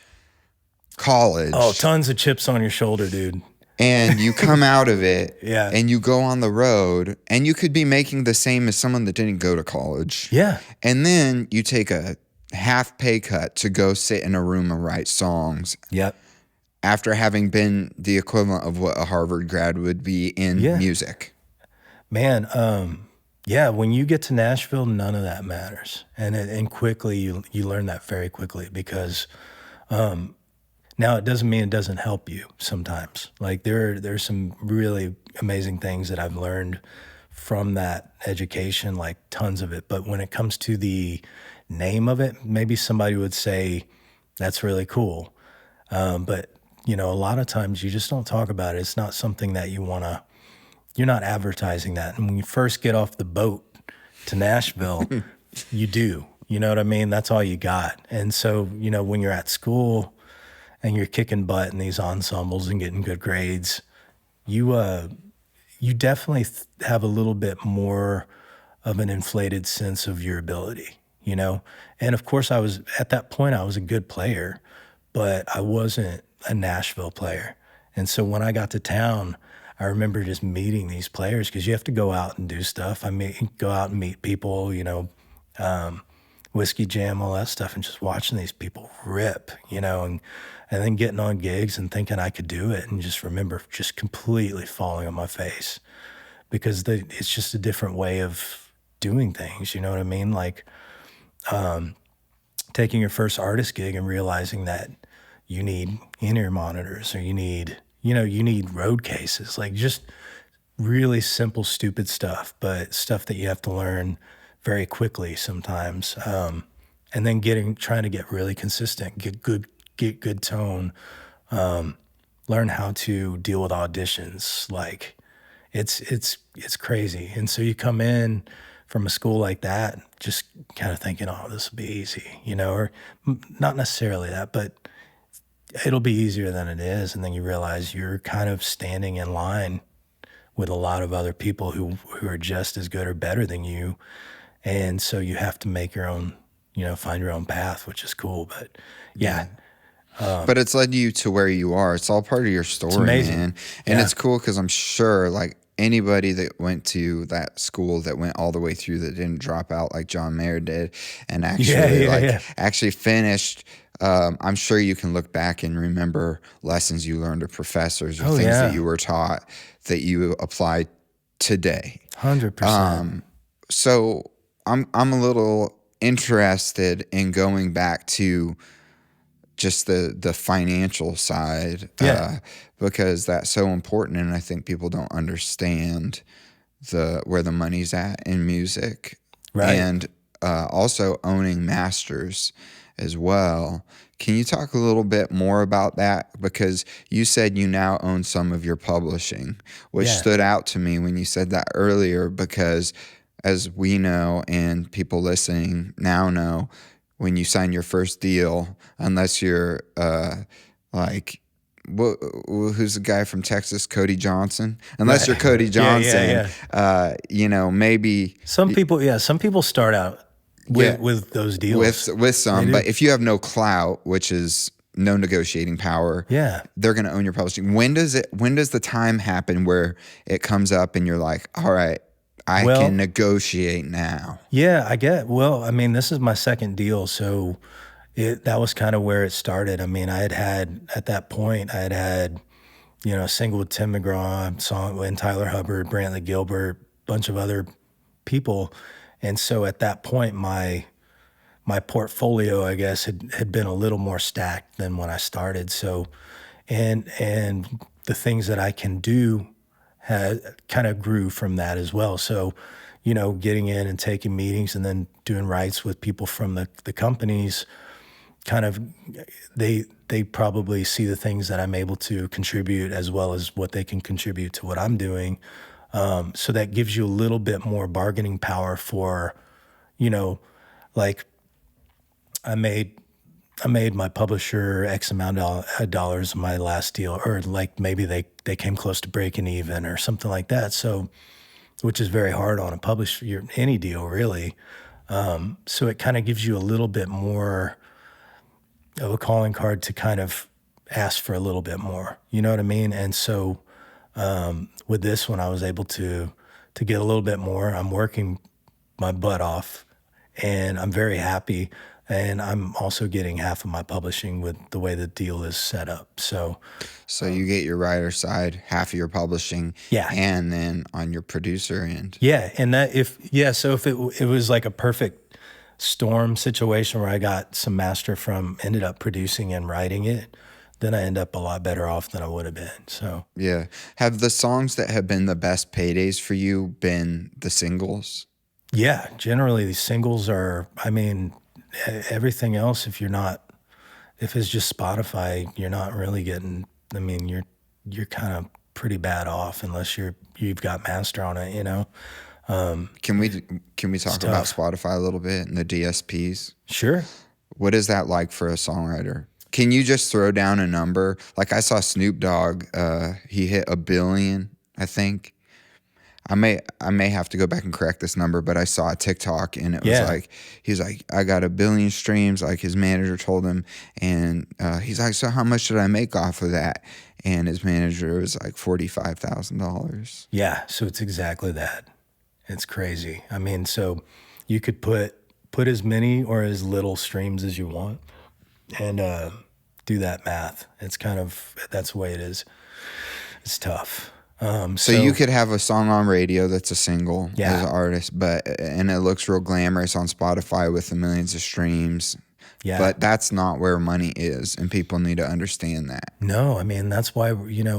college. Oh, tons of chips on your shoulder, dude. And you come out of it and you go on the road, and you could be making the same as someone that didn't go to college. Yeah. And then you take a half pay cut to go sit in a room and write songs. Yep. After having been the equivalent of what a Harvard grad would be in music. Man, when you get to Nashville, none of that matters. And quickly, you learn that very quickly, because now, it doesn't mean it doesn't help you sometimes. Like there's some really amazing things that I've learned from that education, like tons of it. But when it comes to the name of it, maybe somebody would say, that's really cool. But, a lot of times you just don't talk about it. It's not something that you're not advertising that. And when you first get off the boat to Nashville, you do. You know what I mean? That's all you got. And so, when you're at school and you're kicking butt in these ensembles and getting good grades, you definitely have a little bit more of an inflated sense of your ability, And of course, at that point, I was a good player, but I wasn't a Nashville player. And so when I got to town, I remember just meeting these players, because you have to go out and do stuff. Go out and meet people, Whiskey Jam, all that stuff, and just watching these people rip, and then getting on gigs and thinking I could do it, and just remember just completely falling on my face, because it's just a different way of doing things, you know what I mean? Like taking your first artist gig and realizing that you need in-ear monitors, or you need road cases, like just really simple, stupid stuff, but stuff that you have to learn very quickly sometimes. And then trying to get really consistent, get good tone, learn how to deal with auditions. Like, it's crazy. And so you come in from a school like that, just kind of thinking, oh, this will be easy, or not necessarily that, but it'll be easier than it is. And then you realize you're kind of standing in line with a lot of other people who are just as good or better than you. And so you have to make your own, find your own path, which is cool. But yeah. But it's led you to where you are. It's all part of your story, man. And it's cool because I'm sure like anybody that went to that school that went all the way through that didn't drop out like John Mayer did and actually actually finished, I'm sure you can look back and remember lessons you learned of professors or things that you were taught that you applied today. 100%. So I'm a little interested in going back to just the financial side, because that's so important, and I think people don't understand where the money's at in music, right? And also owning masters as well. Can you talk a little bit more about that? Because you said you now own some of your publishing, which stood out to me when you said that earlier, because as we know and people listening now know, when you sign your first deal, unless you're who's the guy from Texas, Cody Johnson? Unless you're Cody Johnson, maybe some people start out with those deals with some, but if you have no clout, which is no negotiating power, they're going to own your publishing. When does the time happen where it comes up and you're like, all right, I can negotiate now? Yeah, this is my second deal. So that was kind of where it started. I mean, at that point, I had a single with Tim McGraw, song with Tyler Hubbard, Brantley Gilbert, bunch of other people. And so at that point, my portfolio, I guess, had been a little more stacked than when I started. So, and the things that I can do kind of grew from that as well. So, getting in and taking meetings and then doing writes with people from the companies, kind of, they probably see the things that I'm able to contribute as well as what they can contribute to what I'm doing. So that gives you a little bit more bargaining power for, like I made my publisher X amount of dollars in my last deal, or like maybe they came close to breaking even or something like that. So, which is very hard on a publisher, any deal really. So it kind of gives you a little bit more of a calling card to kind of ask for a little bit more, you know what I mean? And so with this one, I was able to get a little bit more. I'm working my butt off and I'm very happy. And I'm also getting half of my publishing with the way the deal is set up. So you get your writer side, half of your publishing, and then on your producer end. Yeah, and so if it was like a perfect storm situation where I got some master ended up producing and writing it, then I end up a lot better off than I would have been. So yeah, have the songs that have been the best paydays for you been the singles? Yeah, generally the singles are. I mean, everything else, if it's just Spotify, you're not really getting. I mean, you're kind of pretty bad off unless you've got master on it. Can we talk about Spotify a little bit and the DSPs? Sure. What is that like for a songwriter? Can you just throw down a number? Like I saw Snoop Dogg, he hit 1 billion, I think. I may have to go back and correct this number, but I saw a TikTok and it was like, he's like, I got 1 billion streams, like his manager told him. And he's like, so how much did I make off of that? And his manager was like $45,000. Yeah, so it's exactly that. It's crazy. I mean, so you could put as many or as little streams as you want and do that math. It's kind of, that's the way it is. It's tough. So you could have a song on radio that's a single as an artist, and it looks real glamorous on Spotify with the millions of streams. Yeah. But that's not where money is, and people need to understand that. No, I mean, that's why,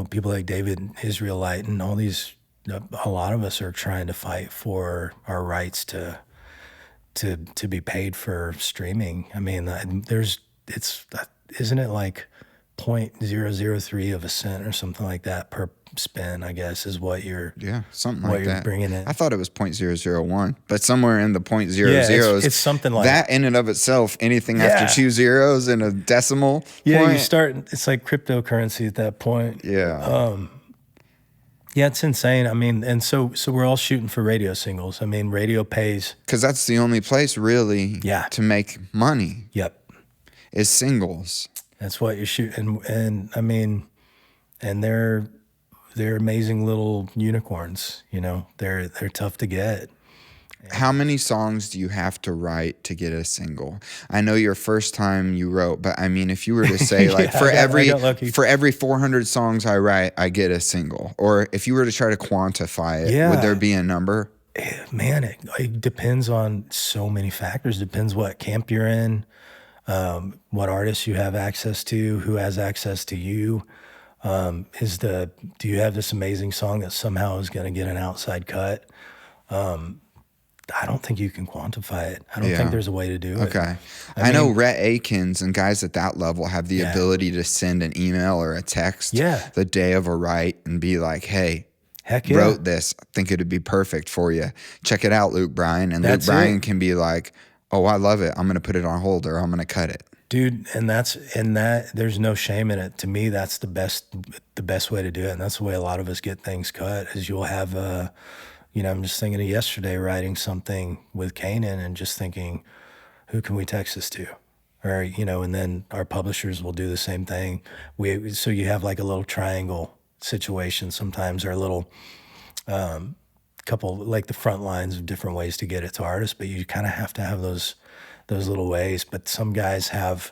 people like David Israelite and all these, a lot of us are trying to fight for our rights to be paid for streaming. I mean, isn't it like .003 of a cent or something like that per spin, I guess, is what you're something what like you're that. bringing in. I thought it was .001, but somewhere in the It's something like that in and of itself. Anything after 2 zeros and a decimal point, you start. It's like cryptocurrency at that point. Yeah, it's insane. I mean, and so we're all shooting for radio singles. I mean, radio pays because that's the only place really to make money. Yep, is singles. That's what you're shooting, and I mean, and they're amazing little unicorns. You know, they're tough to get. How many songs do you have to write to get a single? I know your first time you wrote, but I mean, if you were to say like for every 400 songs I write, I get a single, or if you were to try to quantify it, would there be a number? Man, it depends on so many factors. Depends what camp you're in. What artists you have access to, who has access to you. Do you have this amazing song that somehow is going to get an outside cut? I don't think you can quantify it. I don't think there's a way to do it. Okay. I know Rhett Akins and guys at that level have the ability to send an email or a text the day of a write and be like, hey, wrote this. I think it'd be perfect for you. Check it out, Luke Bryan. And Luke Bryan can be like, oh, I love it. I'm going to put it on hold or I'm going to cut it. Dude, and that there's no shame in it. To me, that's the best way to do it. And that's the way a lot of us get things cut is you'll have I'm just thinking of yesterday writing something with Kanan and just thinking, who can we text this to? Or, and then our publishers will do the same thing. So you have like a little triangle situation sometimes, or a little couple, like the front lines of different ways to get it to artists, but you kind of have to have those little ways. But some guys have,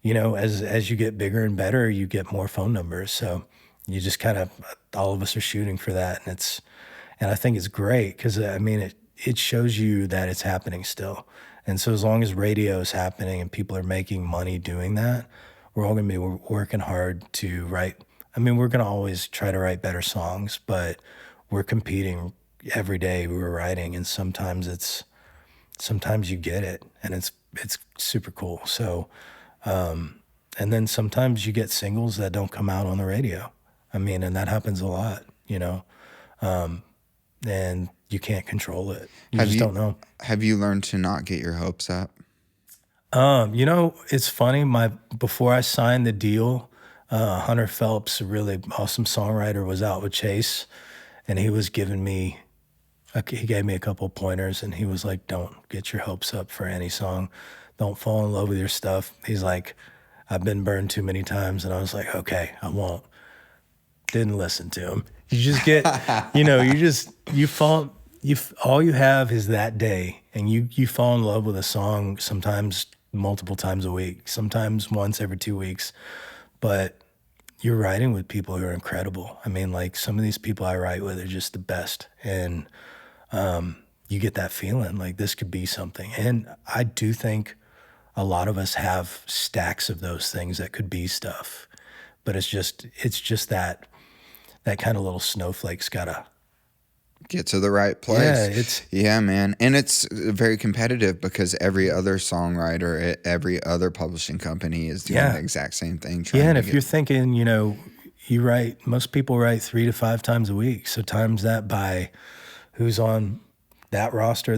as you get bigger and better, you get more phone numbers. So you just kind of, all of us are shooting for that. And I think it's great because, I mean, it shows you that it's happening still. And so as long as radio is happening and people are making money doing that, we're all going to be working hard to write. I mean, we're going to always try to write better songs, but we're competing every day. We're writing, and sometimes you get it, and it's super cool. So, and then sometimes you get singles that don't come out on the radio. I mean, and that happens a lot, and you can't control it. You just don't know. Have you learned to not get your hopes up? It's funny. Before I signed the deal, Hunter Phelps, a really awesome songwriter, was out with Chase, and he was giving me, he gave me a couple pointers, and he was like, don't get your hopes up for any song. Don't fall in love with your stuff. He's like, I've been burned too many times. And I was like, okay, I won't. Didn't listen to him. You just get, all you have is that day, and you fall in love with a song sometimes multiple times a week, sometimes once every 2 weeks, but you're writing with people who are incredible. I mean, like some of these people I write with are just the best, and you get that feeling like this could be something. And I do think a lot of us have stacks of those things that could be stuff, but it's just that kind of little snowflake's gotta get to the right place. Yeah, man. And it's very competitive because every other songwriter at every other publishing company is doing the exact same thing. And if you're thinking, most people write 3 to 5 times a week. So times that by who's on that roster,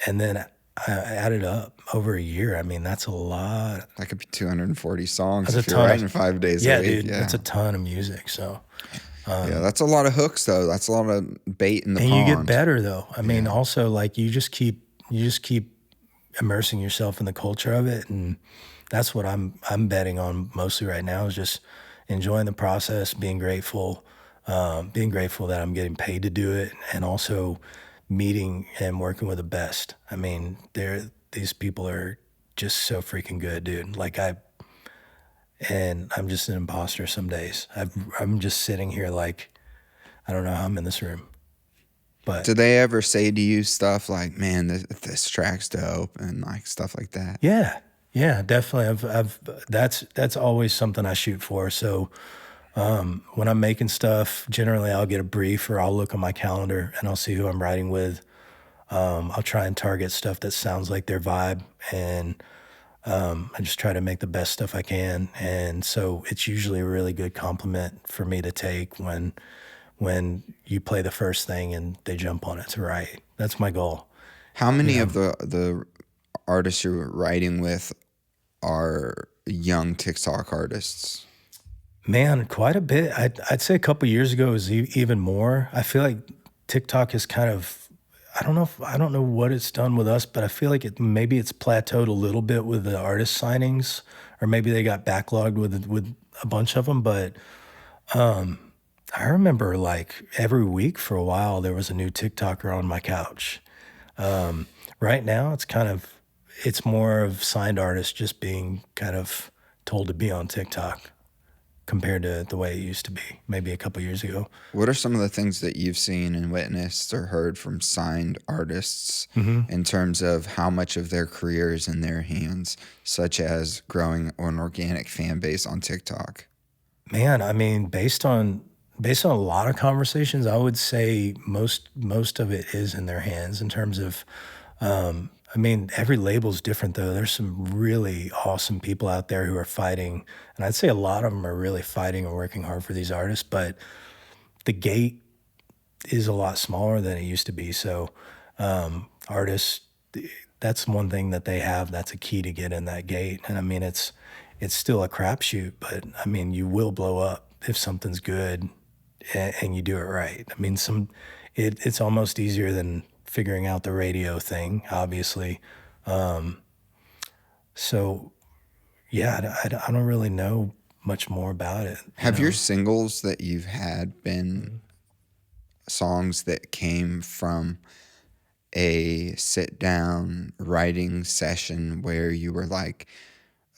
and then I added up over a year. I mean, that's a lot. That could be 240 songs if you're writing 5 days a week. Dude, that's a ton of music. So, that's a lot of hooks though. That's a lot of bait in the pond. And you get better though. I mean, also like you just keep immersing yourself in the culture of it, and that's what I'm betting on mostly right now is just enjoying the process, being grateful that I'm getting paid to do it, and also meeting and working with the best. I mean, these people are just so freaking good, dude. And I'm just an imposter some days. I'm just sitting here like, I don't know how I'm in this room. But do they ever say to you stuff like, man, this track's dope, and like stuff like that? Yeah, definitely. That's always something I shoot for. So when I'm making stuff, generally I'll get a brief, or I'll look on my calendar and I'll see who I'm writing with. I'll try and target stuff that sounds like their vibe, and I just try to make the best stuff I can. And so it's usually a really good compliment for me to take when you play the first thing and they jump on it to write. That's my goal. How many of the artists you're writing with are young TikTok artists? Man, quite a bit. I'd say a couple years ago it was even more. I feel like TikTok is kind of, I don't know what it's done with us, but I feel like maybe it's plateaued a little bit with the artist signings, or maybe they got backlogged with a bunch of them. But I remember like every week for a while there was a new TikToker on my couch. Right now it's more of signed artists just being kind of told to be on TikTok compared to the way it used to be maybe a couple years ago. What are some of the things that you've seen and witnessed or heard from signed artists in terms of how much of their career is in their hands, such as growing an organic fan base on TikTok? Man, I mean, based on a lot of conversations, I would say most of it is in their hands in terms of, I mean, every label's different though. There's some really awesome people out there who are fighting, and I'd say a lot of them are really fighting and working hard for these artists, but the gate is a lot smaller than it used to be. So artists, that's one thing that they have. That's a key to get in that gate. And I mean, it's still a crapshoot, but I mean, you will blow up if something's good and you do it right. I mean, it's almost easier than figuring out the radio thing, obviously. So yeah, I don't really know much more about it. Have your singles that you've had been songs that came from a sit down writing session where you were like,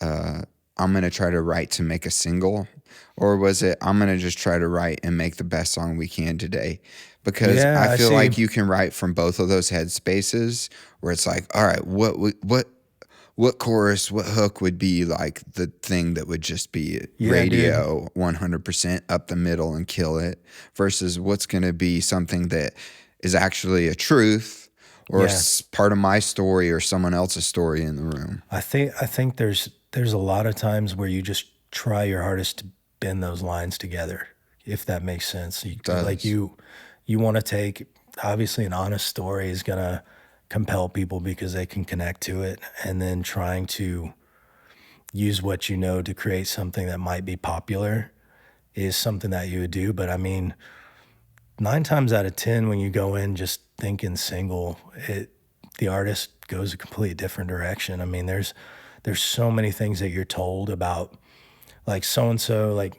I'm going to try to write to make a single? Or was it, I'm going to just try to write and make the best song we can today? Because I feel like you can write from both of those headspaces where it's like, all right, what chorus, what hook would be like the thing that would just be radio 100% up the middle and kill it, versus what's going to be something that is actually a truth or part of my story or someone else's story in the room. I think there's a lot of times where you just try your hardest to bend those lines together, if that makes sense. You want to take, obviously an honest story is going to compel people because they can connect to it, and then trying to use what you know to create something that might be popular is something that you would do. But I mean, 9 times out of 10, when you go in just thinking single, the artist goes a completely different direction. I mean, there's so many things that you're told about, like so-and-so, like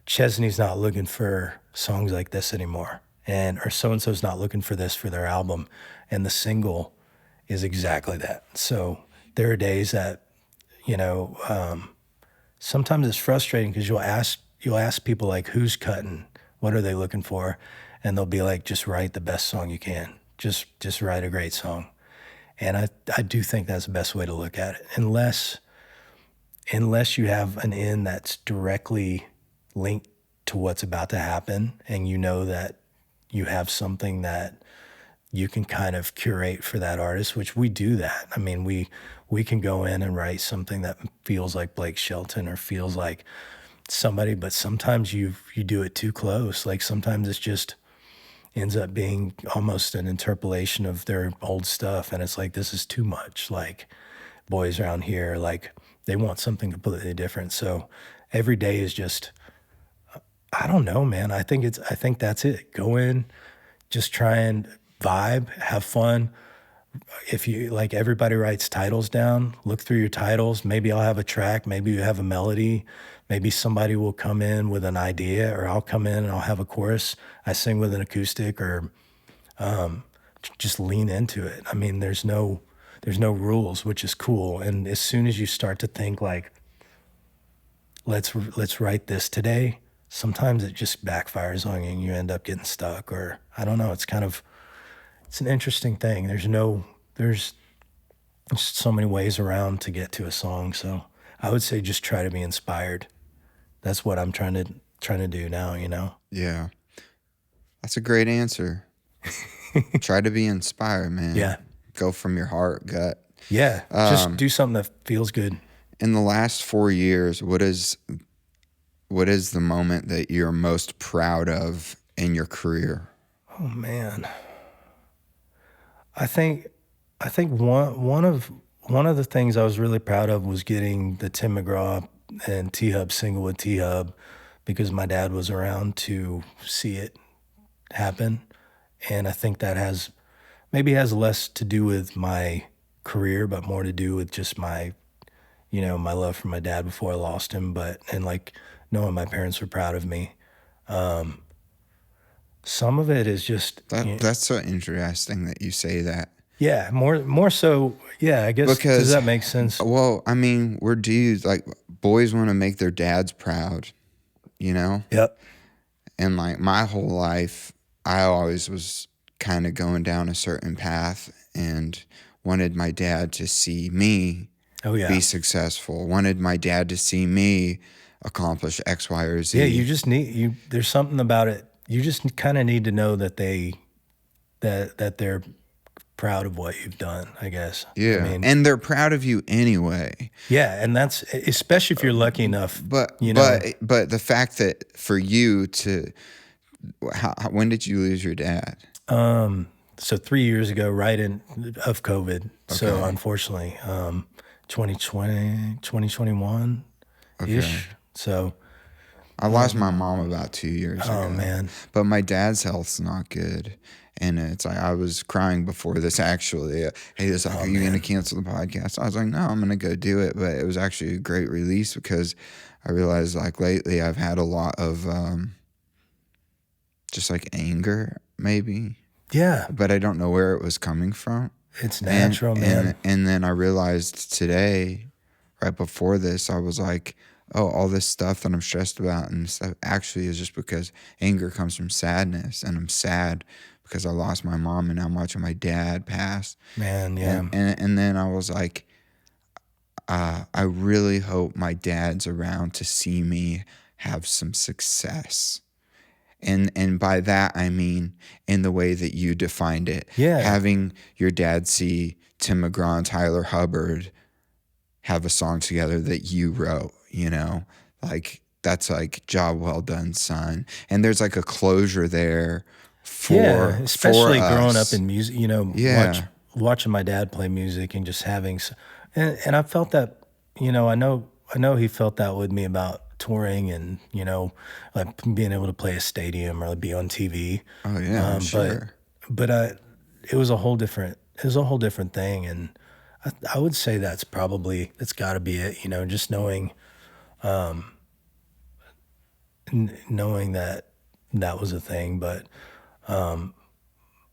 Chesney's not looking for songs like this anymore, or so-and-so's not looking for this for their album. And the single is exactly that. So there are days that, sometimes it's frustrating because you'll ask people like, who's cutting? What are they looking for? And they'll be like, just write the best song you can. Just write a great song. And I do think that's the best way to look at it. Unless you have an end that's directly linked to what's about to happen, and you know that you have something that you can kind of curate for that artist, which we do that. I mean, we can go in and write something that feels like Blake Shelton or feels like somebody, but sometimes you do it too close. Like sometimes it's just ends up being almost an interpolation of their old stuff, and it's like, this is too much. Like boys around here, like they want something completely different. So every day is just, I don't know, man. I think that's it. Go in, just try and vibe, have fun. If you like, everybody writes titles down, look through your titles. Maybe I'll have a track, maybe you have a melody, maybe somebody will come in with an idea, or I'll come in and I'll have a chorus. I sing with an acoustic, or just lean into it. I mean, there's no rules, which is cool. And as soon as you start to think like, let's write this today, sometimes it just backfires on you and you end up getting stuck, or I don't know. It's an interesting thing. There's just so many ways around to get to a song. So I would say just try to be inspired. That's what I'm trying to do now, Yeah. That's a great answer. Try to be inspired, man. Yeah. Go from your heart, gut. Yeah. Just do something that feels good. In the last 4 years, what is the moment that you're most proud of in your career? Oh man. I think one of the things I was really proud of was getting the Tim McGraw and T-Hub single with T-Hub, because my dad was around to see it happen. And I think that has less to do with my career, but more to do with just my, my love for my dad before I lost him. And like knowing my parents were proud of me. Some of it is just that's so interesting that you say that. Yeah, more so. Yeah, I guess, Because, does that make sense? Well, I mean, we're dudes. Like, boys want to make their dads proud, Yep. And like my whole life, I always was kind of going down a certain path and wanted my dad to see me be successful. Wanted my dad to see me accomplish X, Y, or Z. Yeah, you just need there's something about it. You just kind of need to know that that they're proud of what you've done, I guess. Yeah, I mean, and they're proud of you anyway. Yeah, and that's especially if you're lucky enough. But the fact that for you to, when did you lose your dad? So 3 years ago, of COVID. Okay. So unfortunately, 2020, 2021 ish. Okay. So I lost my mom about 2 years ago. Oh man! But my dad's health's not good. And it's like, I was crying before this actually. Hey, it's like, are you going to cancel the podcast? I was like, no, I'm going to go do it. But it was actually a great release because I realized like lately I've had a lot of just like anger maybe. Yeah. But I don't know where it was coming from. It's natural, man. And then I realized today, right before this, I was like, oh, all this stuff that I'm stressed about and stuff actually is just because anger comes from sadness. And I'm sad because I lost my mom and I'm watching my dad pass. Man, yeah. And then I was like, I really hope my dad's around to see me have some success. And by that, I mean in the way that you defined it. Yeah. Having your dad see Tim McGraw and Tyler Hubbard have a song together that you wrote, like that's like job well done, son. And there's like a closure there especially for growing us. up in music, watching my dad play music and just having, and I felt that, I know he felt that with me about touring and, like being able to play a stadium or be on TV. Oh yeah, sure. But it was a whole different thing. And I would say that's gotta be it, just knowing that was a thing, but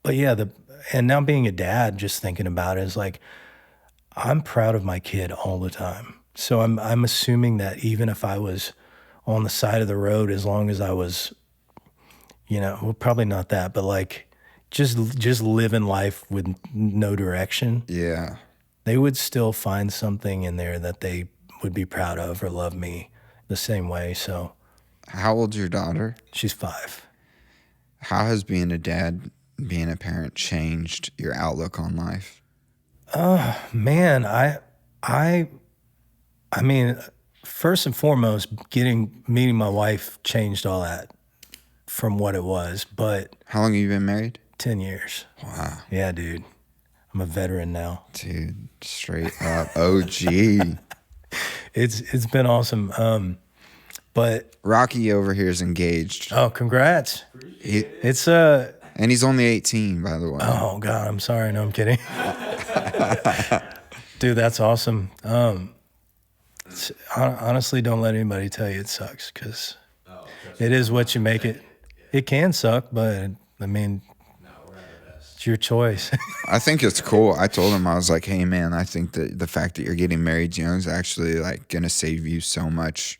yeah, and now being a dad, just thinking about it is like, I'm proud of my kid all the time. So I'm assuming that even if I was on the side of the road, as long as I was, well, probably not that, but like just living life with no direction. Yeah. They would still find something in there that they would be proud of or love me the same way. So. How old's your daughter? She's 5. How has being a dad, being a parent changed your outlook on life? Man, I mean, first and foremost, meeting my wife changed all that from what it was. But how long have you been married? 10 years. Wow. Yeah, dude. I'm a veteran now. Dude, straight up OG. It's been awesome. But Rocky over here is engaged. Oh, congrats. And he's only 18, by the way. Oh God, I'm sorry. No, I'm kidding. Dude, that's awesome. Honestly, don't let anybody tell you it sucks, because it is what you make it. It can suck, but I mean, it's your choice. I think it's cool. I told him, I was like, hey man, I think that the fact that you're getting married young is actually like going to save you so much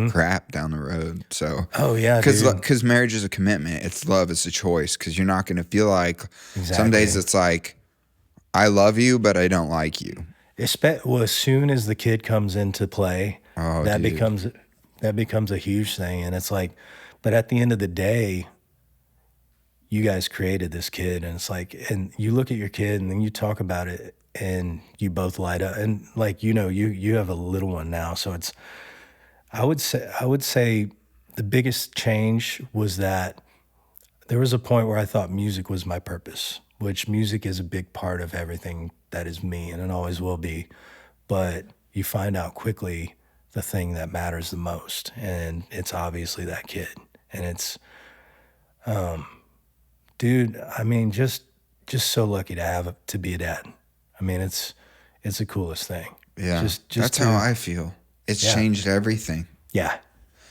crap down the road. So, oh yeah, because marriage is a commitment. It's love. It's a choice. Because you're not going to feel like some days it's like, I love you, but I don't like you. Well, as soon as the kid comes into play, that dude. becomes a huge thing. And it's like, but at the end of the day, you guys created this kid, and it's like, and you look at your kid and then you talk about it, and you both light up, and like, you have a little one now. So I would say the biggest change was that there was a point where I thought music was my purpose, which music is a big part of everything that is me, and it always will be. But you find out quickly the thing that matters the most, and it's obviously that kid. And it's, dude, I mean, just so lucky to be a dad. I mean, it's the coolest thing. Yeah, just that's how I feel. It's changed everything. Yeah,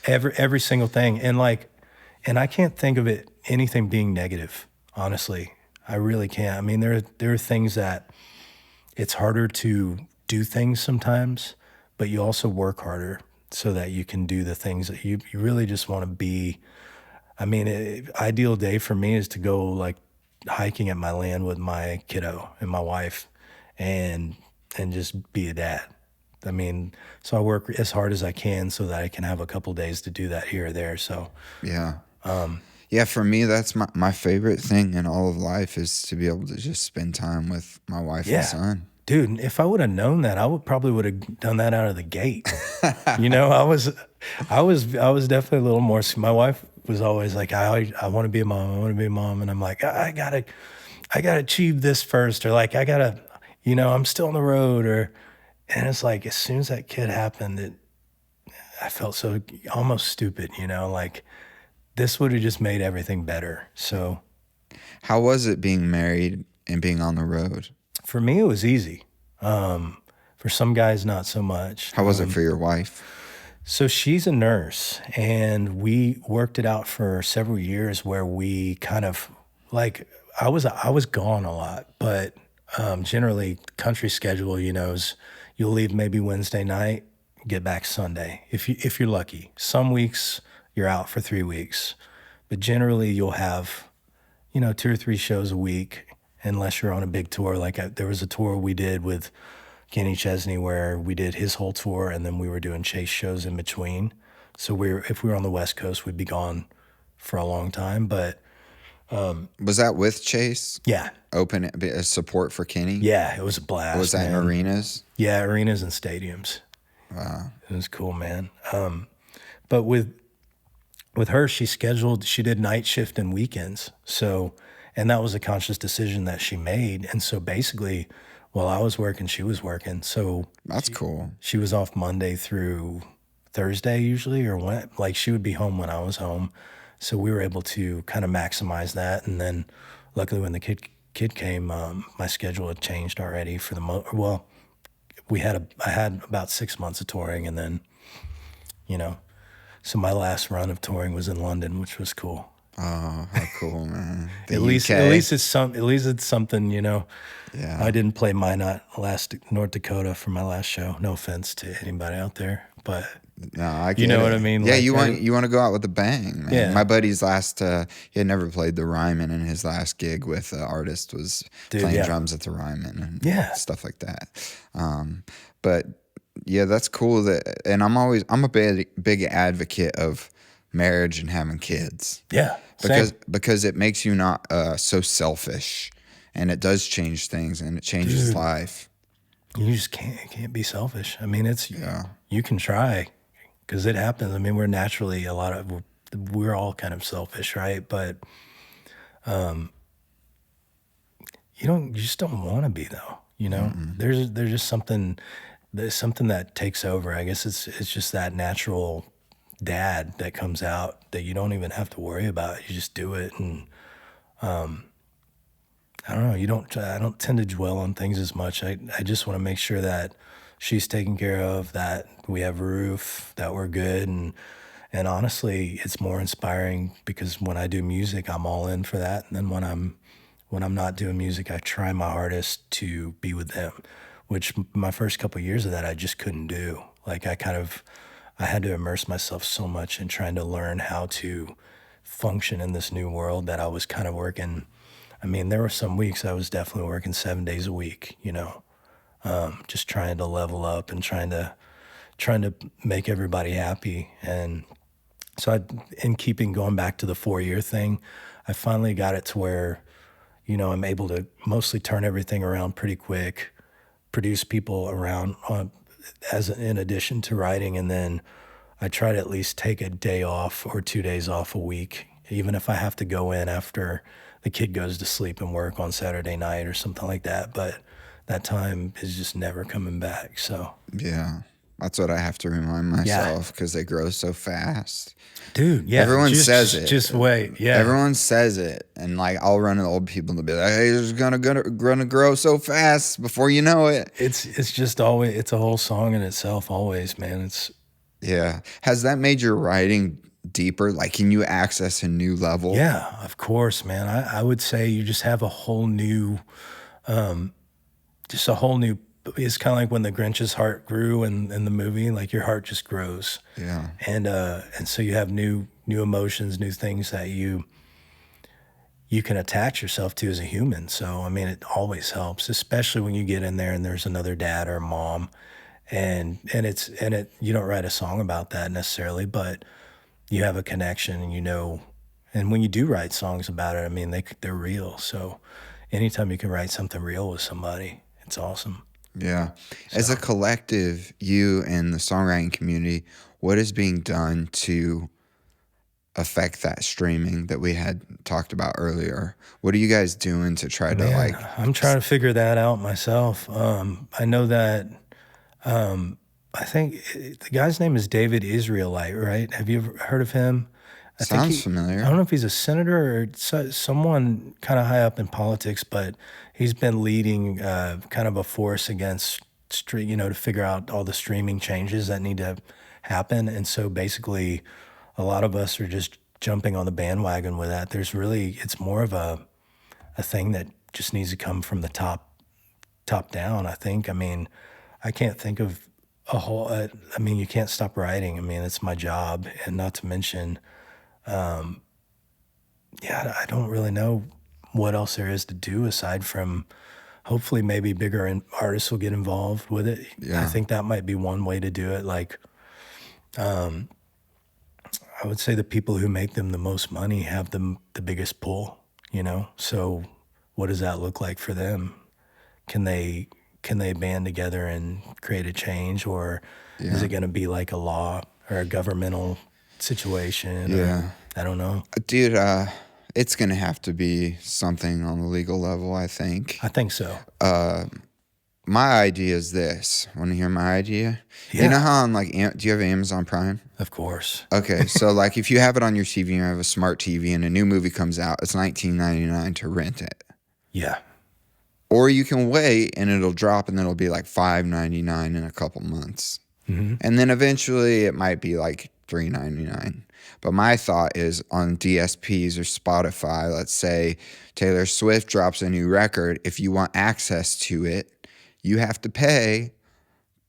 every single thing, and I can't think of anything being negative. Honestly, I really can't. I mean, there are things that it's harder to do things sometimes, but you also work harder so that you can do the things that you really just want to be. I mean, ideal day for me is to go like hiking at my land with my kiddo and my wife, and just be a dad. I mean, so I work as hard as I can so that I can have a couple days to do that here or there. So yeah. Yeah, for me, that's my favorite thing in all of life is to be able to just spend time with my wife and son. Dude, if I would have known that, I probably would have done that out of the gate. I was definitely a little more. My wife was always like, I want to be a mom. I want to be a mom. And I'm like, I gotta achieve this first, or like, I'm still on the road, and it's like, as soon as that kid happened, I felt so almost stupid, like this would have just made everything better. So how was it being married and being on the road? For me, it was easy. For some guys, not so much. How was it for your wife? So she's a nurse, and we worked it out for several years where we kind of like, I was gone a lot, but generally country schedule, is you'll leave maybe Wednesday night, get back Sunday if you're lucky. Some weeks you're out for 3 weeks, but generally you'll have 2 or 3 shows a week, unless you're on a big tour. Like there was a tour we did with Kenny Chesney where we did his whole tour, and then we were doing chase shows in between. So if we were on the West Coast, we'd be gone for a long time. But was that with Chase? Yeah. Open support for Kenny? Yeah, it was a blast. Was that in arenas? Yeah, arenas and stadiums. Wow. It was cool, man. But with her, she did night shift and weekends. So, and that was a conscious decision that she made. And so basically, while I was working, she was working. So that's cool. She was off Monday through Thursday usually, or she would be home when I was home. So we were able to kind of maximize that. And then luckily when the kid came, my schedule had changed already for I had about 6 months of touring, and then, so my last run of touring was in London, which was cool. Oh, how cool, man. At least it's something, Yeah. I didn't play last North Dakota for my last show. No offense to anybody out there, but no, I get what I mean? Yeah, you want to go out with a bang, man. Yeah. My buddy's last, he had never played the Ryman, and his last gig with the artist was playing drums at the Ryman and stuff like that. But yeah, that's cool. And I'm a big advocate of marriage and having kids. Yeah, because it makes you not so selfish, and it does change things, and it changes life. You just can't be selfish. I mean, you can try, because it happens. I mean, we're naturally we're all kind of selfish, right? But you just don't want to be, though. Mm-hmm. There's just something that takes over. I guess it's just that natural dad that comes out that you don't even have to worry about. You just do it, and I don't know. I don't tend to dwell on things as much. I just want to make sure that she's taken care of, that we have a roof, that we're good, and honestly, it's more inspiring because when I do music, I'm all in for that, and then when I'm not doing music, I try my hardest to be with them, which my first couple of years of that I just couldn't do. Like I had to immerse myself so much in trying to learn how to function in this new world that I was kind of working. I mean, there were some weeks I was definitely working 7 days a week, just trying to level up and trying to make everybody happy. And so in keeping going back to the 4-year thing, I finally got it to where, I'm able to mostly turn everything around pretty quick. produce people around in addition to writing. And then I try to at least take a day off or 2 days off a week, even if I have to go in after the kid goes to sleep and work on Saturday night or something like that. But that time is just never coming back. So Yeah. That's what I have to remind myself because they grow so fast. Dude, yeah. Everyone says it. Just wait. Yeah. Everyone says it. And like I'll run into old people and they'll be like, hey, it's gonna grow so fast before you know it. It's just always, it's a whole song in itself always, man. Yeah. Has that made your writing deeper? Like, can you access a new level? Yeah, of course, man. I would say you just have a whole new, it's kind of like when the Grinch's heart grew in the movie, like your heart just grows. Yeah. And so you have new emotions, new things that you can attach yourself to as a human. So, I mean, it always helps, especially when you get in there and there's another dad or mom and you don't write a song about that necessarily, but you have a connection and and when you do write songs about it, I mean, they're real. So anytime you can write something real with somebody, it's awesome. Yeah. As a collective, you and the songwriting community, what is being done to affect that streaming that we had talked about earlier? What are you guys doing to try to I'm trying to figure that out myself. I know that, I think the guy's name is David Israelite, right? Have you ever heard of him? Sounds familiar. I don't know if he's a senator or someone kind of high up in politics, but he's been leading kind of a force against, to figure out all the streaming changes that need to happen. And so basically a lot of us are just jumping on the bandwagon with that. It's more of a thing that just needs to come from the top down, I think. I mean, I can't think of you can't stop writing. I mean, it's my job, and not to mention, I don't really know what else there is to do aside from hopefully maybe bigger artists will get involved with it. Yeah. I think that might be one way to do it. Like, I would say the people who make them the most money have the biggest pull, So what does that look like for them? Can they band together and create a change, or is it going to be like a law or a governmental situation? Yeah. I don't know. Dude, it's going to have to be something on the legal level, I think. I think so. My idea is this. Want to hear my idea? Yeah. You know how on do you have Amazon Prime? Of course. Okay, so like if you have it on your TV, you have a smart TV, and a new movie comes out, it's $19.99 to rent it. Yeah. Or you can wait and it'll drop and then it'll be like $5.99 in a couple months. Mm-hmm. And then eventually it might be like $3.99. But my thought is on DSPs or Spotify, let's say Taylor Swift drops a new record. If you want access to it, you have to pay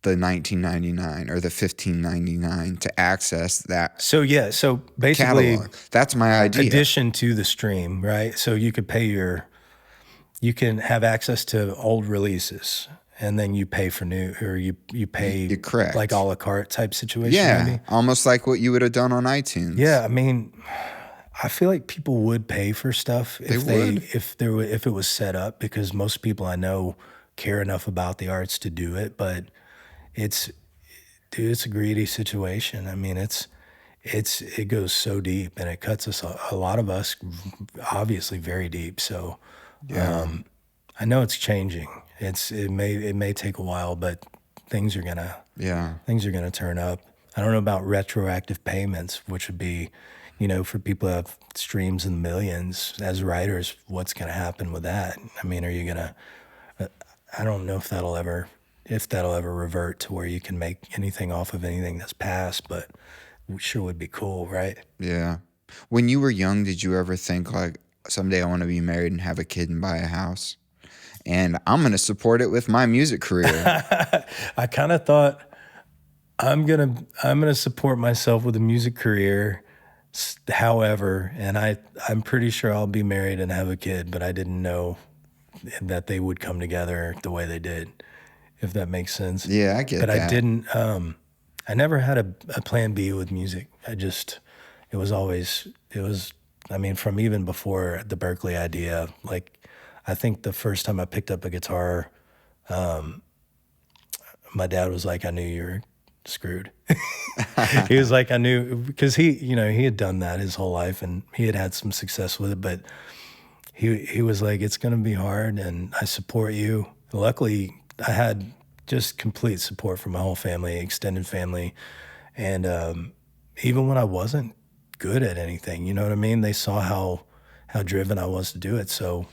the $19.99 or the $15.99 to access that. So basically catalog. That's my idea. Addition to the stream, right? So you could you can have access to old releases, and then you pay for new, or you pay. You're correct. Like a la carte type situation. Yeah, maybe? Almost like what you would have done on iTunes. Yeah, I mean, I feel like people would pay for stuff if it was set up, because most people I know care enough about the arts to do it. But it's a greedy situation. I mean, it goes so deep, and it cuts us a lot of us obviously very deep. So. Yeah. I know it's changing. It may take a while, but things are gonna turn up. I don't know about retroactive payments, which would be, for people who have streams in millions as writers, what's gonna happen with that? I mean, are you gonna? I don't know if that'll ever revert to where you can make anything off of anything that's passed, but it sure would be cool, right? Yeah. When you were young, did you ever think like, someday I want to be married and have a kid and buy a house, and I'm going to support it with my music career? I kind of thought I'm going to support myself with a music career. However, and I'm pretty sure I'll be married and have a kid, but I didn't know that they would come together the way they did, if that makes sense. Yeah, I get that. But I didn't, I never had a plan B with music. I mean, from even before the Berkeley idea, like, I think the first time I picked up a guitar, my dad was like, I knew you were screwed. He was like, I knew, because he had done that his whole life and he had had some success with it, but he was like, it's going to be hard and I support you. Luckily, I had just complete support from my whole family, extended family. And even when I wasn't good at anything, you know what I mean? They saw how driven I was to do it. So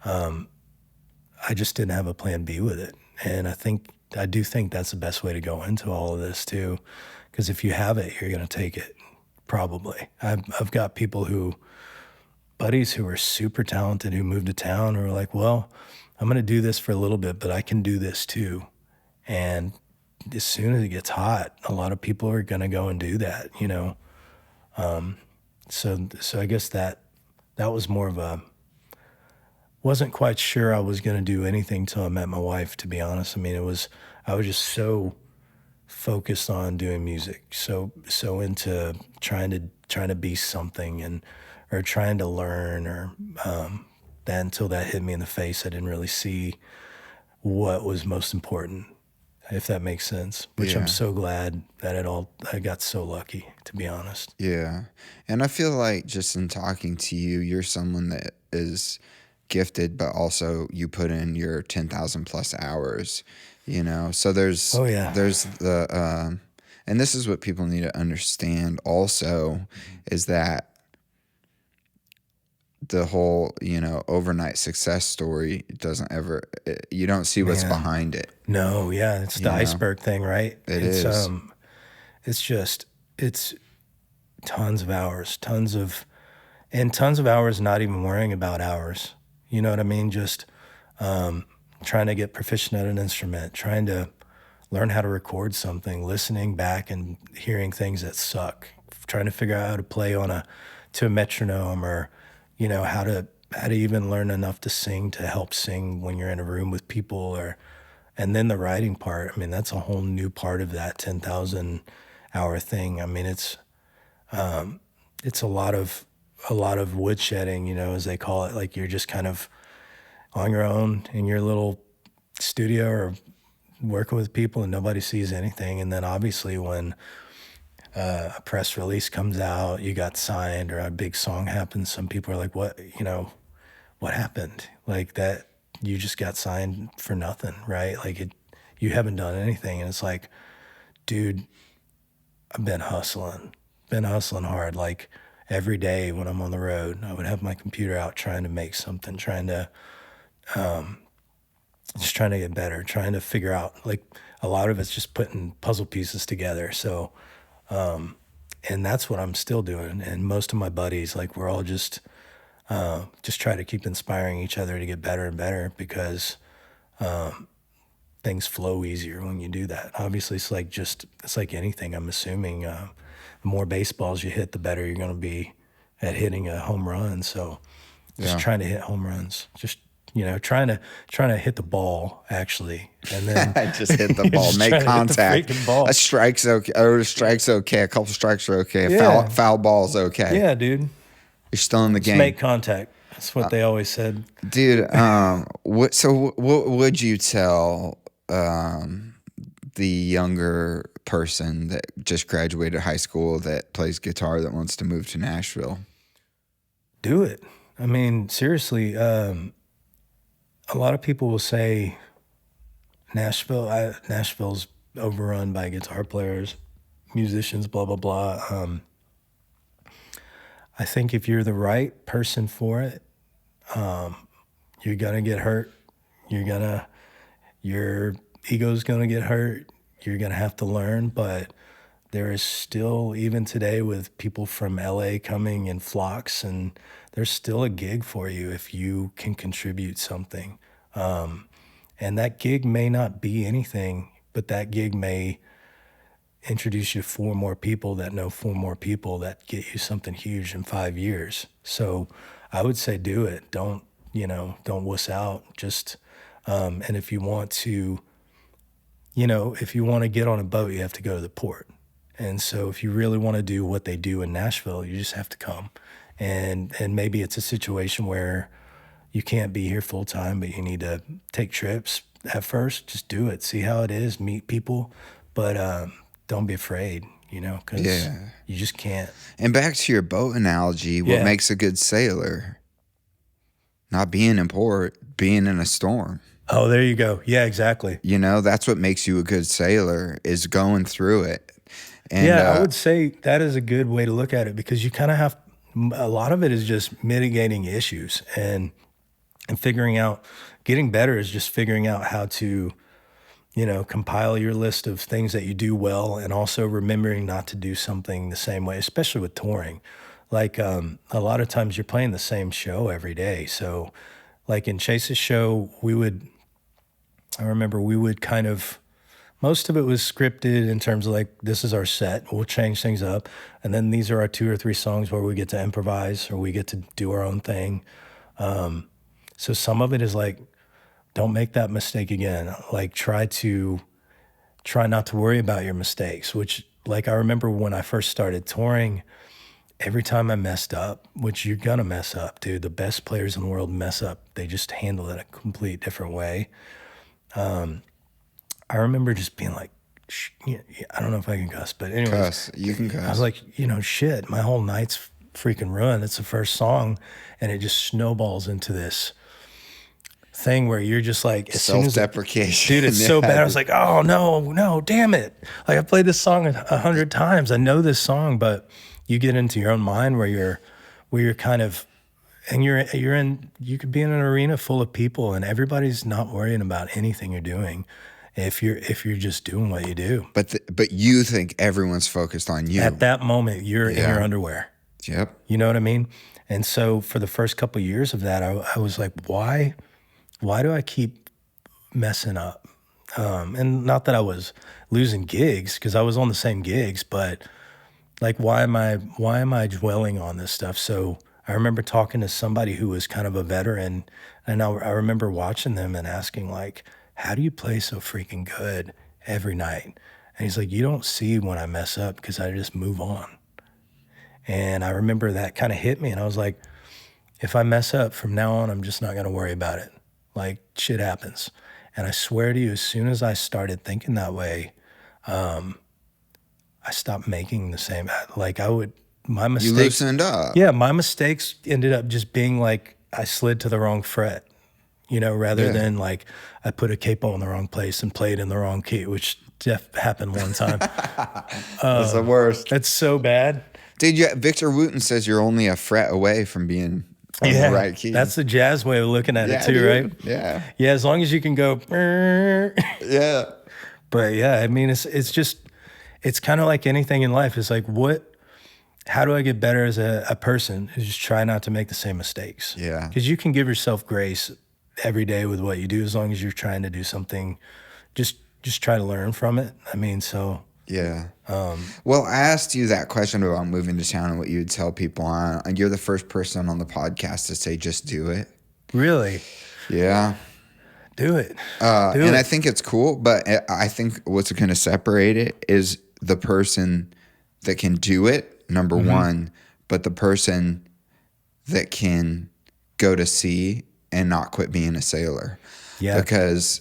I just didn't have a plan B with it. And I do think that's the best way to go into all of this too. Because if you have it, you're going to take it, probably. I've got buddies who are super talented who moved to town who are like, well, I'm going to do this for a little bit, but I can do this too. And as soon as it gets hot, a lot of people are going to go and do that, you know? So I guess that was more of wasn't quite sure I was going to do anything till I met my wife, to be honest. I mean, I was just so focused on doing music, so into trying to be something or trying to learn or that until that hit me in the face, I didn't really see what was most important, if that makes sense, which I'm so glad that I got so lucky, to be honest. Yeah. And I feel like just in talking to you, you're someone that is gifted, but also you put in your 10,000 plus hours, you know? So there's the, and this is what people need to understand also, is that the whole, you know, overnight success story doesn't ever, you don't see what's behind it. No, yeah, it's the iceberg thing, right? It's tons of hours, tons of hours, not even worrying about hours. You know what I mean? Just trying to get proficient at an instrument, trying to learn how to record something, listening back and hearing things that suck, trying to figure out how to play to a metronome, or, you know, how to even learn enough to sing, to help sing when you're in a room with people, and then the writing part. I mean, that's a whole new part of that 10,000 hour thing. I mean, it's a lot of woodshedding, you know, as they call it. Like, you're just kind of on your own in your little studio or working with people and nobody sees anything. And then obviously when a press release comes out, you got signed, or a big song happens, some people are like, what happened? Like, that you just got signed for nothing, right? Like, you haven't done anything. And it's like, dude, I've been hustling hard. Like, every day when I'm on the road, I would have my computer out trying to make something, just trying to get better, trying to figure out, like, a lot of it's just putting puzzle pieces together. So, and that's what I'm still doing. And most of my buddies, like, we're all just try to keep inspiring each other to get better and better, because things flow easier when you do that. Obviously, it's like anything, I'm assuming. The more baseballs you hit, the better you're going to be at hitting a home run. So just trying to hit home runs, just, you know, trying to hit the ball, actually. And then just hit the ball, make contact. A strike's okay. A strike's okay. A couple strikes are okay. A foul ball's okay. Yeah, dude. You're still in the game. Make contact. That's what they always said. Dude, what would you tell the younger person that just graduated high school, that plays guitar, that wants to move to Nashville? Do it. I mean, seriously, a lot of people will say Nashville's overrun by guitar players, musicians, blah, blah, blah. I think if you're the right person for it, you're gonna get hurt. Your ego's gonna get hurt. You're gonna have to learn, but there is still, even today, with people from LA coming in flocks, and there's still a gig for you if you can contribute something. And that gig may not be anything, but that gig may introduce you to 4 more people that know 4 more people that get you something huge in 5 years. So I would say do it. Don't wuss out. Just, and if you want to get on a boat, you have to go to the port. And so if you really want to do what they do in Nashville, you just have to come. And maybe it's a situation where you can't be here full time, but you need to take trips. at first, just do it. See how it is, meet people, but don't be afraid, because you just can't. And back to your boat analogy, what makes a good sailor? Not being in port, being in a storm. Oh, there you go. Yeah, exactly. That's what makes you a good sailor, is going through it. And, I would say that is a good way to look at it, because you kind of have, a lot of it is just mitigating issues and figuring out, getting better is just figuring out how to, compile your list of things that you do well, and also remembering not to do something the same way, especially with touring. Like a lot of times you're playing the same show every day. So like in Chase's show, I remember we would kind of, most of it was scripted in terms of like, this is our set, we'll change things up. And then these are our 2 or 3 songs where we get to improvise or we get to do our own thing. So some of it is like, don't make that mistake again. Like try not to worry about your mistakes, which like I remember when I first started touring, every time I messed up, which you're gonna mess up, dude. The best players in the world mess up. They just handle it a complete different way. I remember just being like, I don't know if I can cuss, but anyways. Cuss. You can cuss. I was like, shit, my whole night's freaking ruined. It's the first song, and it just snowballs into this thing where you're just like, self-deprecation. Dude, it's so bad. I was like, oh, no, damn it. Like I played this song 100 times. I know this song, but you get into your own mind where you're kind of, and you could be in an arena full of people and everybody's not worrying about anything you're doing if you're just doing what you do. But you think everyone's focused on you. At that moment, you're in your underwear. Yep. You know what I mean? And so for the first couple of years of that, I was like, why do I keep messing up? And not that I was losing gigs, because I was on the same gigs, but like, why am I dwelling on this stuff? So I remember talking to somebody who was kind of a veteran, and I remember watching them and asking like, how do you play so freaking good every night? And he's like, you don't see when I mess up because I just move on. And I remember that kind of hit me, and I was like, if I mess up from now on, I'm just not going to worry about it. Like, shit happens. And I swear to you, as soon as I started thinking that way, I stopped making the same, like my mistakes. You loosened up. Yeah, my mistakes ended up just being like, I slid to the wrong fret, rather than like I put a capo in the wrong place and played in the wrong key, which happened one time. That's the worst. That's so bad. Dude, Victor Wooten says you're only a fret away from being on the right key. That's the jazz way of looking at it too, dude. right? Yeah. Yeah, as long as you can go. Yeah. But yeah, I mean, it's just, it's kind of like anything in life. It's like, how do I get better as a person? Is just try not to make the same mistakes. Yeah. Because you can give yourself grace every day with what you do, as long as you're trying to do something, just try to learn from it. I mean, so. Yeah. Well, I asked you that question about moving to town and what you would tell people and you're the first person on the podcast to say, just do it. Really? Yeah. Do it. I think it's cool, but I think what's going to separate it is the person that can do it, number one, but the person that can go to sea and not quit being a sailor. Yeah. Because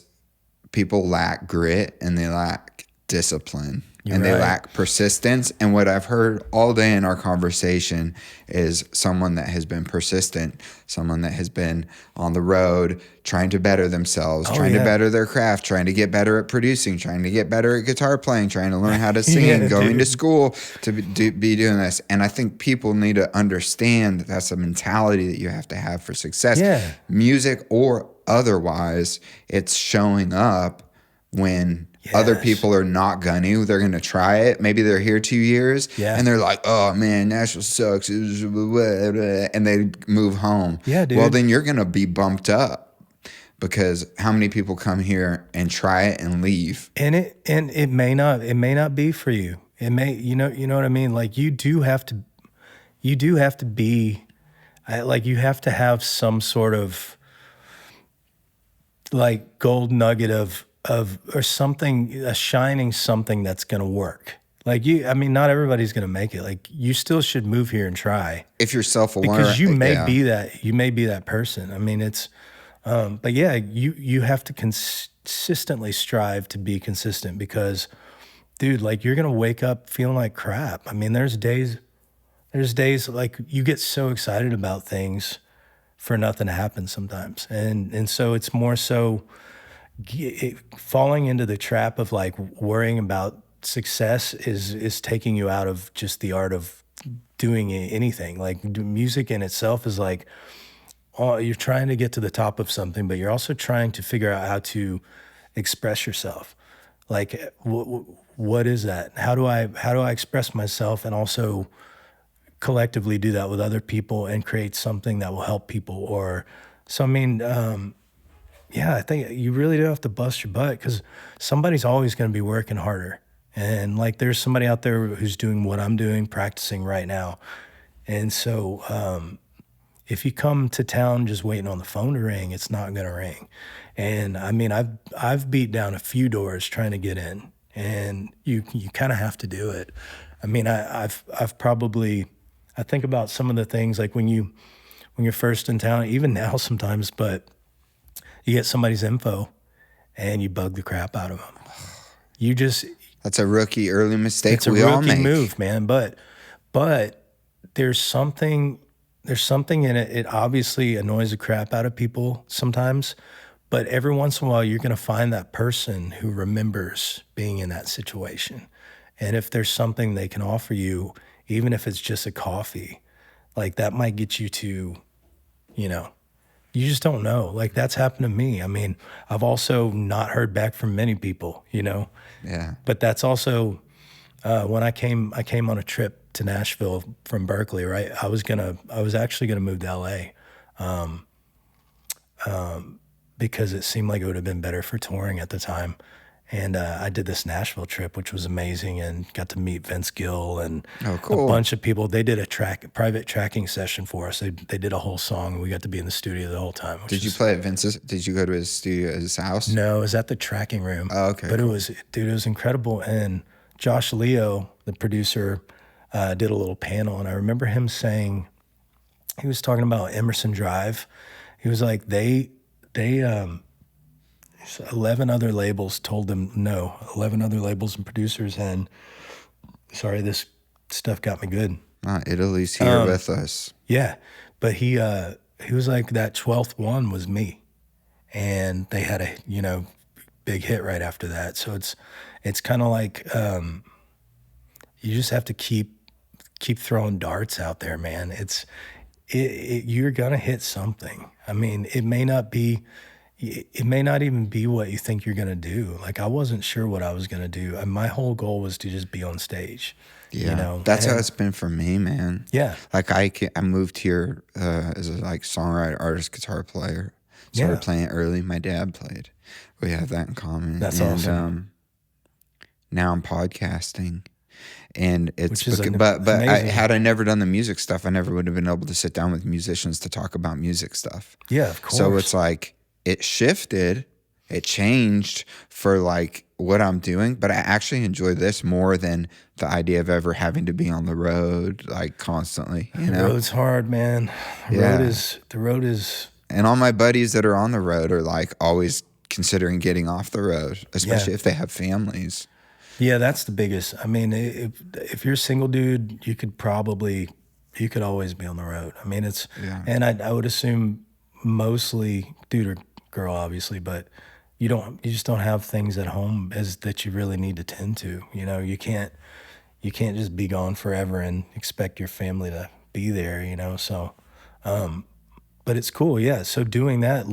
people lack grit and they lack discipline. They lack persistence. And what I've heard all day in our conversation is someone that has been persistent, someone that has been on the road trying to better themselves, trying to better their craft, trying to get better at producing, trying to get better at guitar playing, trying to learn how to sing, going to school to be doing this. And I think people need to understand that that's a mentality that you have to have for success. Yeah. Music or otherwise, it's showing up when other people are not gonna. They're going to try it. Maybe they're here 2 years and they're like, oh man, Nashville sucks. And they move home. Yeah, dude. Well, then you're going to be bumped up because how many people come here and try it and leave? And it may not be for you. It may, you know what I mean? Like you do have to be, like you have to have some sort of like gold nugget or something, a shining something that's going to work. Like not everybody's going to make it. Like you still should move here and try. If you're self-aware. Because you may be that person. I mean, it's, but yeah, you have to consistently strive to be consistent because, dude, like you're going to wake up feeling like crap. I mean, there's days like you get so excited about things for nothing to happen sometimes. And so it's more so falling into the trap of like worrying about success is taking you out of just the art of doing anything. Like music in itself is like, you're trying to get to the top of something, but you're also trying to figure out how to express yourself. Like, what is that? How do I express myself and also collectively do that with other people and create something that will help people? I mean, I think you really do have to bust your butt because somebody's always going to be working harder. And like, there's somebody out there who's doing what I'm doing, practicing right now. And so, if you come to town just waiting on the phone to ring, it's not going to ring. And I mean, I've beat down a few doors trying to get in, and you kind of have to do it. I mean, I think about some of the things like when you're first in town, even now sometimes, but you get somebody's info and you bug the crap out of them. That's a rookie early mistake. It's a rookie move, man. But there's something in it. It obviously annoys the crap out of people sometimes, but every once in a while you're going to find that person who remembers being in that situation. And if there's something they can offer you, even if it's just a coffee, like that might get you to, you just don't know. Like that's happened to me. I mean, I've also not heard back from many people, Yeah. But that's also when I came on a trip to Nashville from Berkeley, right? I was actually gonna move to LA because it seemed like it would have been better for touring at the time. And I did this Nashville trip, which was amazing, and got to meet Vince Gill and a bunch of people. They did a private tracking session for us. They did a whole song, and we got to be in the studio the whole time. Did you play at Vince's? Did you go to his studio at his house? No, it was at the tracking room. Oh, okay. But it was incredible. And Josh Leo, the producer, did a little panel, and I remember him saying, he was talking about Emerson Drive. He was like, 11 other labels told them no, 11 other labels and producers, and sorry, this stuff got me good. Italy's here with us. Yeah, but he was like, that 12th one was me, and they had a big hit right after that. So it's kind of like you just have to keep throwing darts out there, man. You're gonna hit something. I mean, it may not even be what you think you're going to do. Like, I wasn't sure what I was going to do. And my whole goal was to just be on stage. Yeah. That's how it's been for me, man. Yeah. Like, I moved here as a songwriter, artist, guitar player. Started playing early. My dad played. We have that in common. That's awesome. Now I'm podcasting. And it's had I never done the music stuff, I never would have been able to sit down with musicians to talk about music stuff. Yeah, of course. So it's like, it shifted, it changed for like what I'm doing, but I actually enjoy this more than the idea of ever having to be on the road like constantly. The road's hard, man. The road is. And all my buddies that are on the road are like always considering getting off the road, especially if they have families. Yeah, that's the biggest. I mean, if you're a single dude, you could always be on the road. I mean, and I would assume mostly dude or girl, obviously, but you just don't have things at home that you really need to tend to. You can't just be gone forever and expect your family to be there. So, but it's cool, yeah. So doing that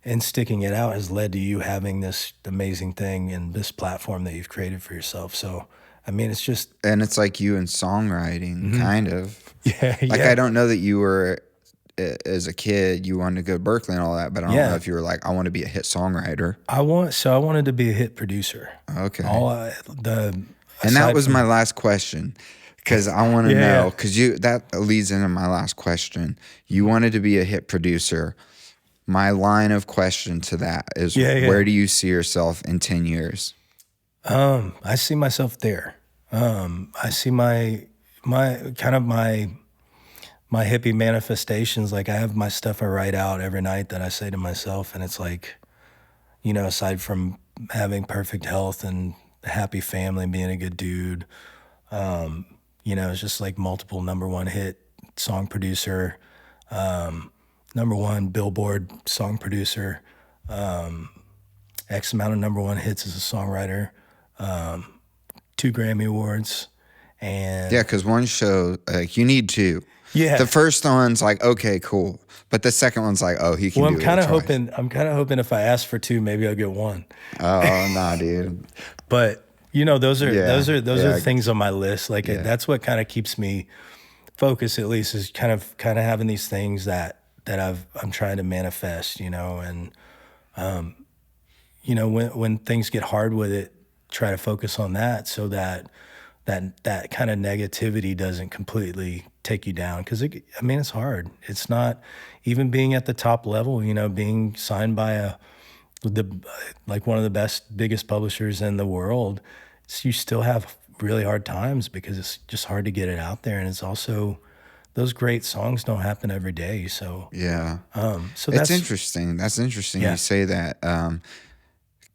and sticking it out has led to you having this amazing thing and this platform that you've created for yourself. So, I mean, it's just, and it's like you in songwriting, kind of. Yeah, like I don't know that you were. As a kid, you wanted to go to Berkeley and all that, but I don't know if you were like, I want to be a hit songwriter. I wanted to be a hit producer. Okay. And that was my last question, because I want to know, because that leads into my last question. You wanted to be a hit producer. My line of question to that is, where do you see yourself in 10 years? I see myself there. I see my hippie manifestations. Like, I have my stuff I write out every night that I say to myself, and it's like, aside from having perfect health and a happy family and being a good dude, it's just like multiple number one hit song producer, number one Billboard song producer, X amount of number one hits as a songwriter, 2 Grammy Awards. And yeah, because one show, like, you need 2. yeah, The first one's like, okay, cool. But the second one's like, oh, he can do it. I'm kind of hoping if I ask for 2, maybe I'll get 1. Oh, nah, dude. But those are things on my list. Like Yeah. that's what kind of keeps me focused, at least, is kind of having these things that I'm trying to manifest, and when things get hard with it, try to focus on that so that kind of negativity doesn't completely take you down. Because it's hard. It's not even being at the top level. Being signed by one of the biggest publishers in the world. You still have really hard times because it's just hard to get it out there, and it's also those great songs don't happen every day. So yeah, so it's interesting. That's interesting Yeah. you say that.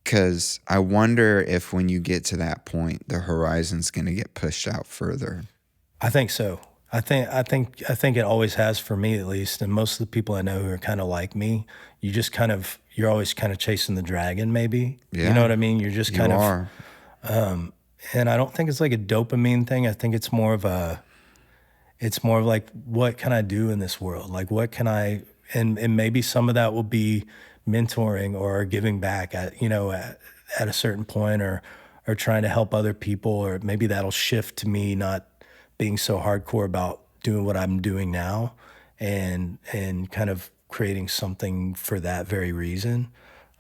Because I wonder if when you get to that point, the horizon's going to get pushed out further. I think so. I think it always has for me, at least, and most of the people I know who are kind of like me. You're always kind of chasing the dragon, maybe. Yeah. You know what I mean? You're just kind You of. are. And I don't think it's like a dopamine thing. I think it's more of like, what can I do in this world? Like, what can I, and maybe some of that will be mentoring or giving back at a certain point, or trying to help other people, or maybe that'll shift to me not being so hardcore about doing what I'm doing now, and kind of creating something for that very reason.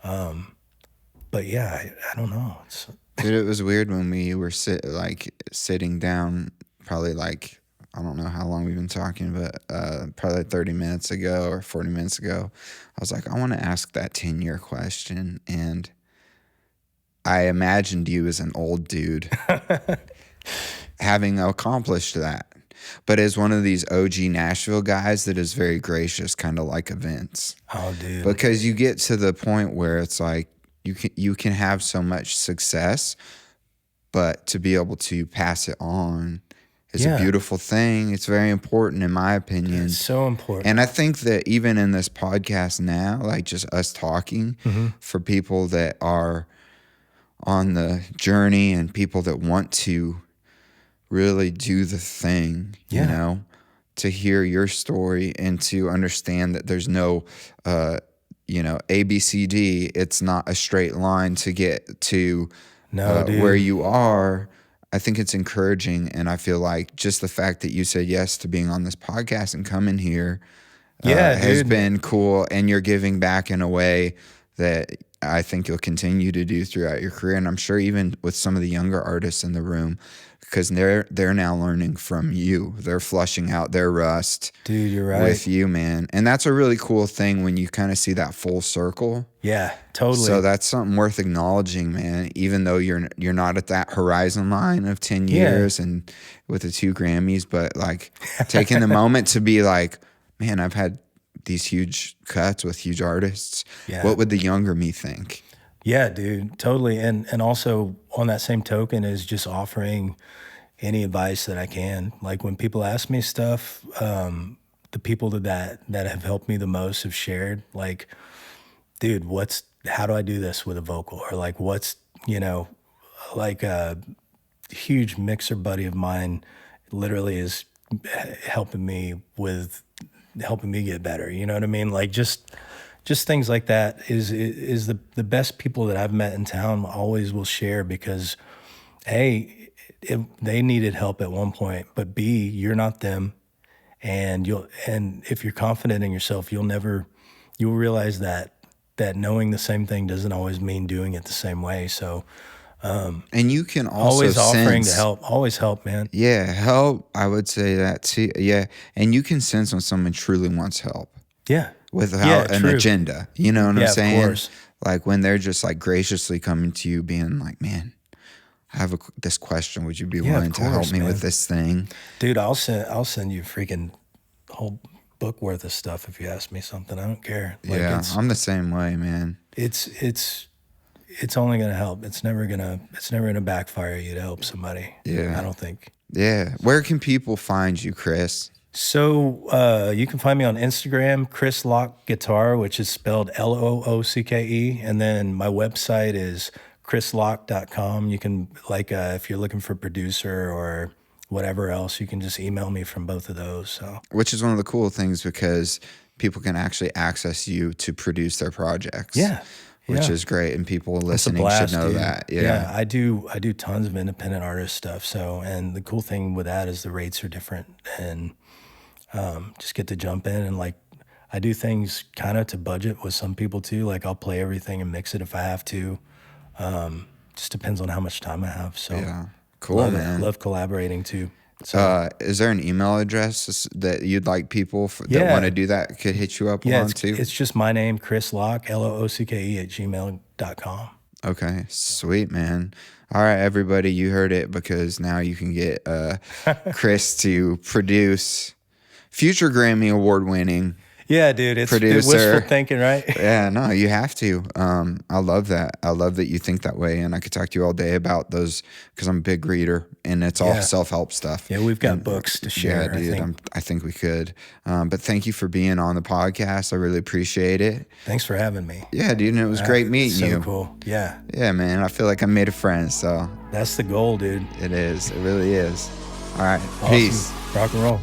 But yeah, I don't know. Dude, it was weird when we were sitting down, probably like, I don't know how long we've been talking, but probably 30 minutes ago or 40 minutes ago. I was like, I want to ask that 10-year question. And I imagined you as an old dude having accomplished that. But as one of these OG Nashville guys that is very gracious, kind of like events. Oh, dude. Because you get to the point where it's like, you can have so much success, but to be able to pass it on is a beautiful thing. It's very important, in my opinion. It's so important. And I think that even in this podcast now, like just us talking, for people that are on the journey and people that want to really do the thing, to hear your story and to understand that there's no A, B, C, D. It's not a straight line to get to where you are. I think it's encouraging, and I feel like just the fact that you said yes to being on this podcast and coming here has been cool, and you're giving back in a way that I think you'll continue to do throughout your career. And I'm sure even with some of the younger artists in the room, because they're now learning from you. They're flushing out their rust. Dude, you're right. With you, man. And that's a really cool thing when you kind of see that full circle. Yeah, totally. So that's something worth acknowledging, man. Even though you're not at that horizon line of 10 years and with the 2 Grammys, but like taking the moment to be like, man, I've had these huge cuts with huge artists. Yeah. What would the younger me think? Yeah, dude, totally. And also on that same token is just offering any advice that I can. Like when people ask me stuff, the people that have helped me the most have shared, like, dude, how do I do this with a vocal? Or like, like a huge mixer buddy of mine literally is helping me get better. You know what I mean? Like just things like that is the best people that I've met in town always will share, because A, they needed help at one point, but B, you're not them. And if you're confident in yourself, you'll realize that knowing the same thing doesn't always mean doing it the same way. So, and you can also always offering to help, always help, man. Yeah, help. I would say that too. Yeah. And you can sense when someone truly wants help. Yeah. Without an agenda. You know what I'm saying? Of course. Like when they're just like graciously coming to you being like, man, I have this question. Would you be willing to help me with this thing? Dude, I'll send you a freaking whole book worth of stuff if you ask me something. I don't care. Like I'm the same way, man. It's it's only going to help. It's never going to backfire you to help somebody. Yeah. I don't think. Yeah. Where can people find you, Chris? So you can find me on Instagram, Chris Loocke Guitar, which is spelled Loocke. And then my website is chrisloocke.com. You can, if you're looking for producer or whatever else, you can just email me from both of those. So, which is one of the cool things because people can actually access you to produce their projects. Yeah. Which is great, and people listening blast, should know dude. that. Yeah, I do tons of independent artist stuff. So, and the cool thing with that is the rates are different, and just get to jump in and I do things kind of to budget with some people too. Like I'll play everything and mix it if I have to. Just depends on how much time I have. So yeah, cool, man. Love collaborating too. So, is there an email address that you'd like people that want to do that could hit you up on too? It's just my name, Chris Loocke, Loocke @gmail.com. Okay, sweet, man. All right, everybody, you heard it, because now you can get Chris to produce future Grammy Award winning. Yeah, dude, it's producer. Wishful thinking, right? Yeah, no, you have to. I love that. I love that you think that way, and I could talk to you all day about those because I'm a big reader, and it's all self-help stuff. Yeah, we've got books to share. Yeah, dude, I think we could. But thank you for being on the podcast. I really appreciate it. Thanks for having me. Yeah, dude, and it was great meeting you. So cool. Yeah. Yeah, man, I feel like I made a friend, so. That's the goal, dude. It is. It really is. All right, awesome. Peace. Rock and roll.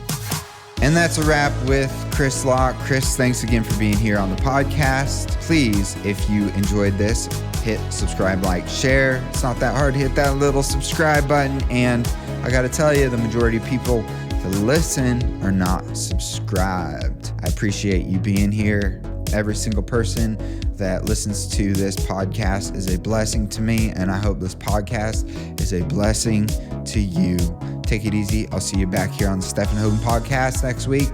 And that's a wrap with Chris Loocke. Chris, thanks again for being here on the podcast. Please, if you enjoyed this, hit subscribe, like, share. It's not that hard to hit that little subscribe button. And I got to tell you, the majority of people that listen are not subscribed. I appreciate you being here. Every single person that listens to this podcast is a blessing to me, and I hope this podcast is a blessing to you. Take it easy. I'll see you back here on the Stephen Hogan podcast next week.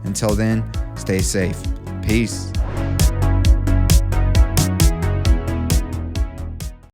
Until then, stay safe. Peace.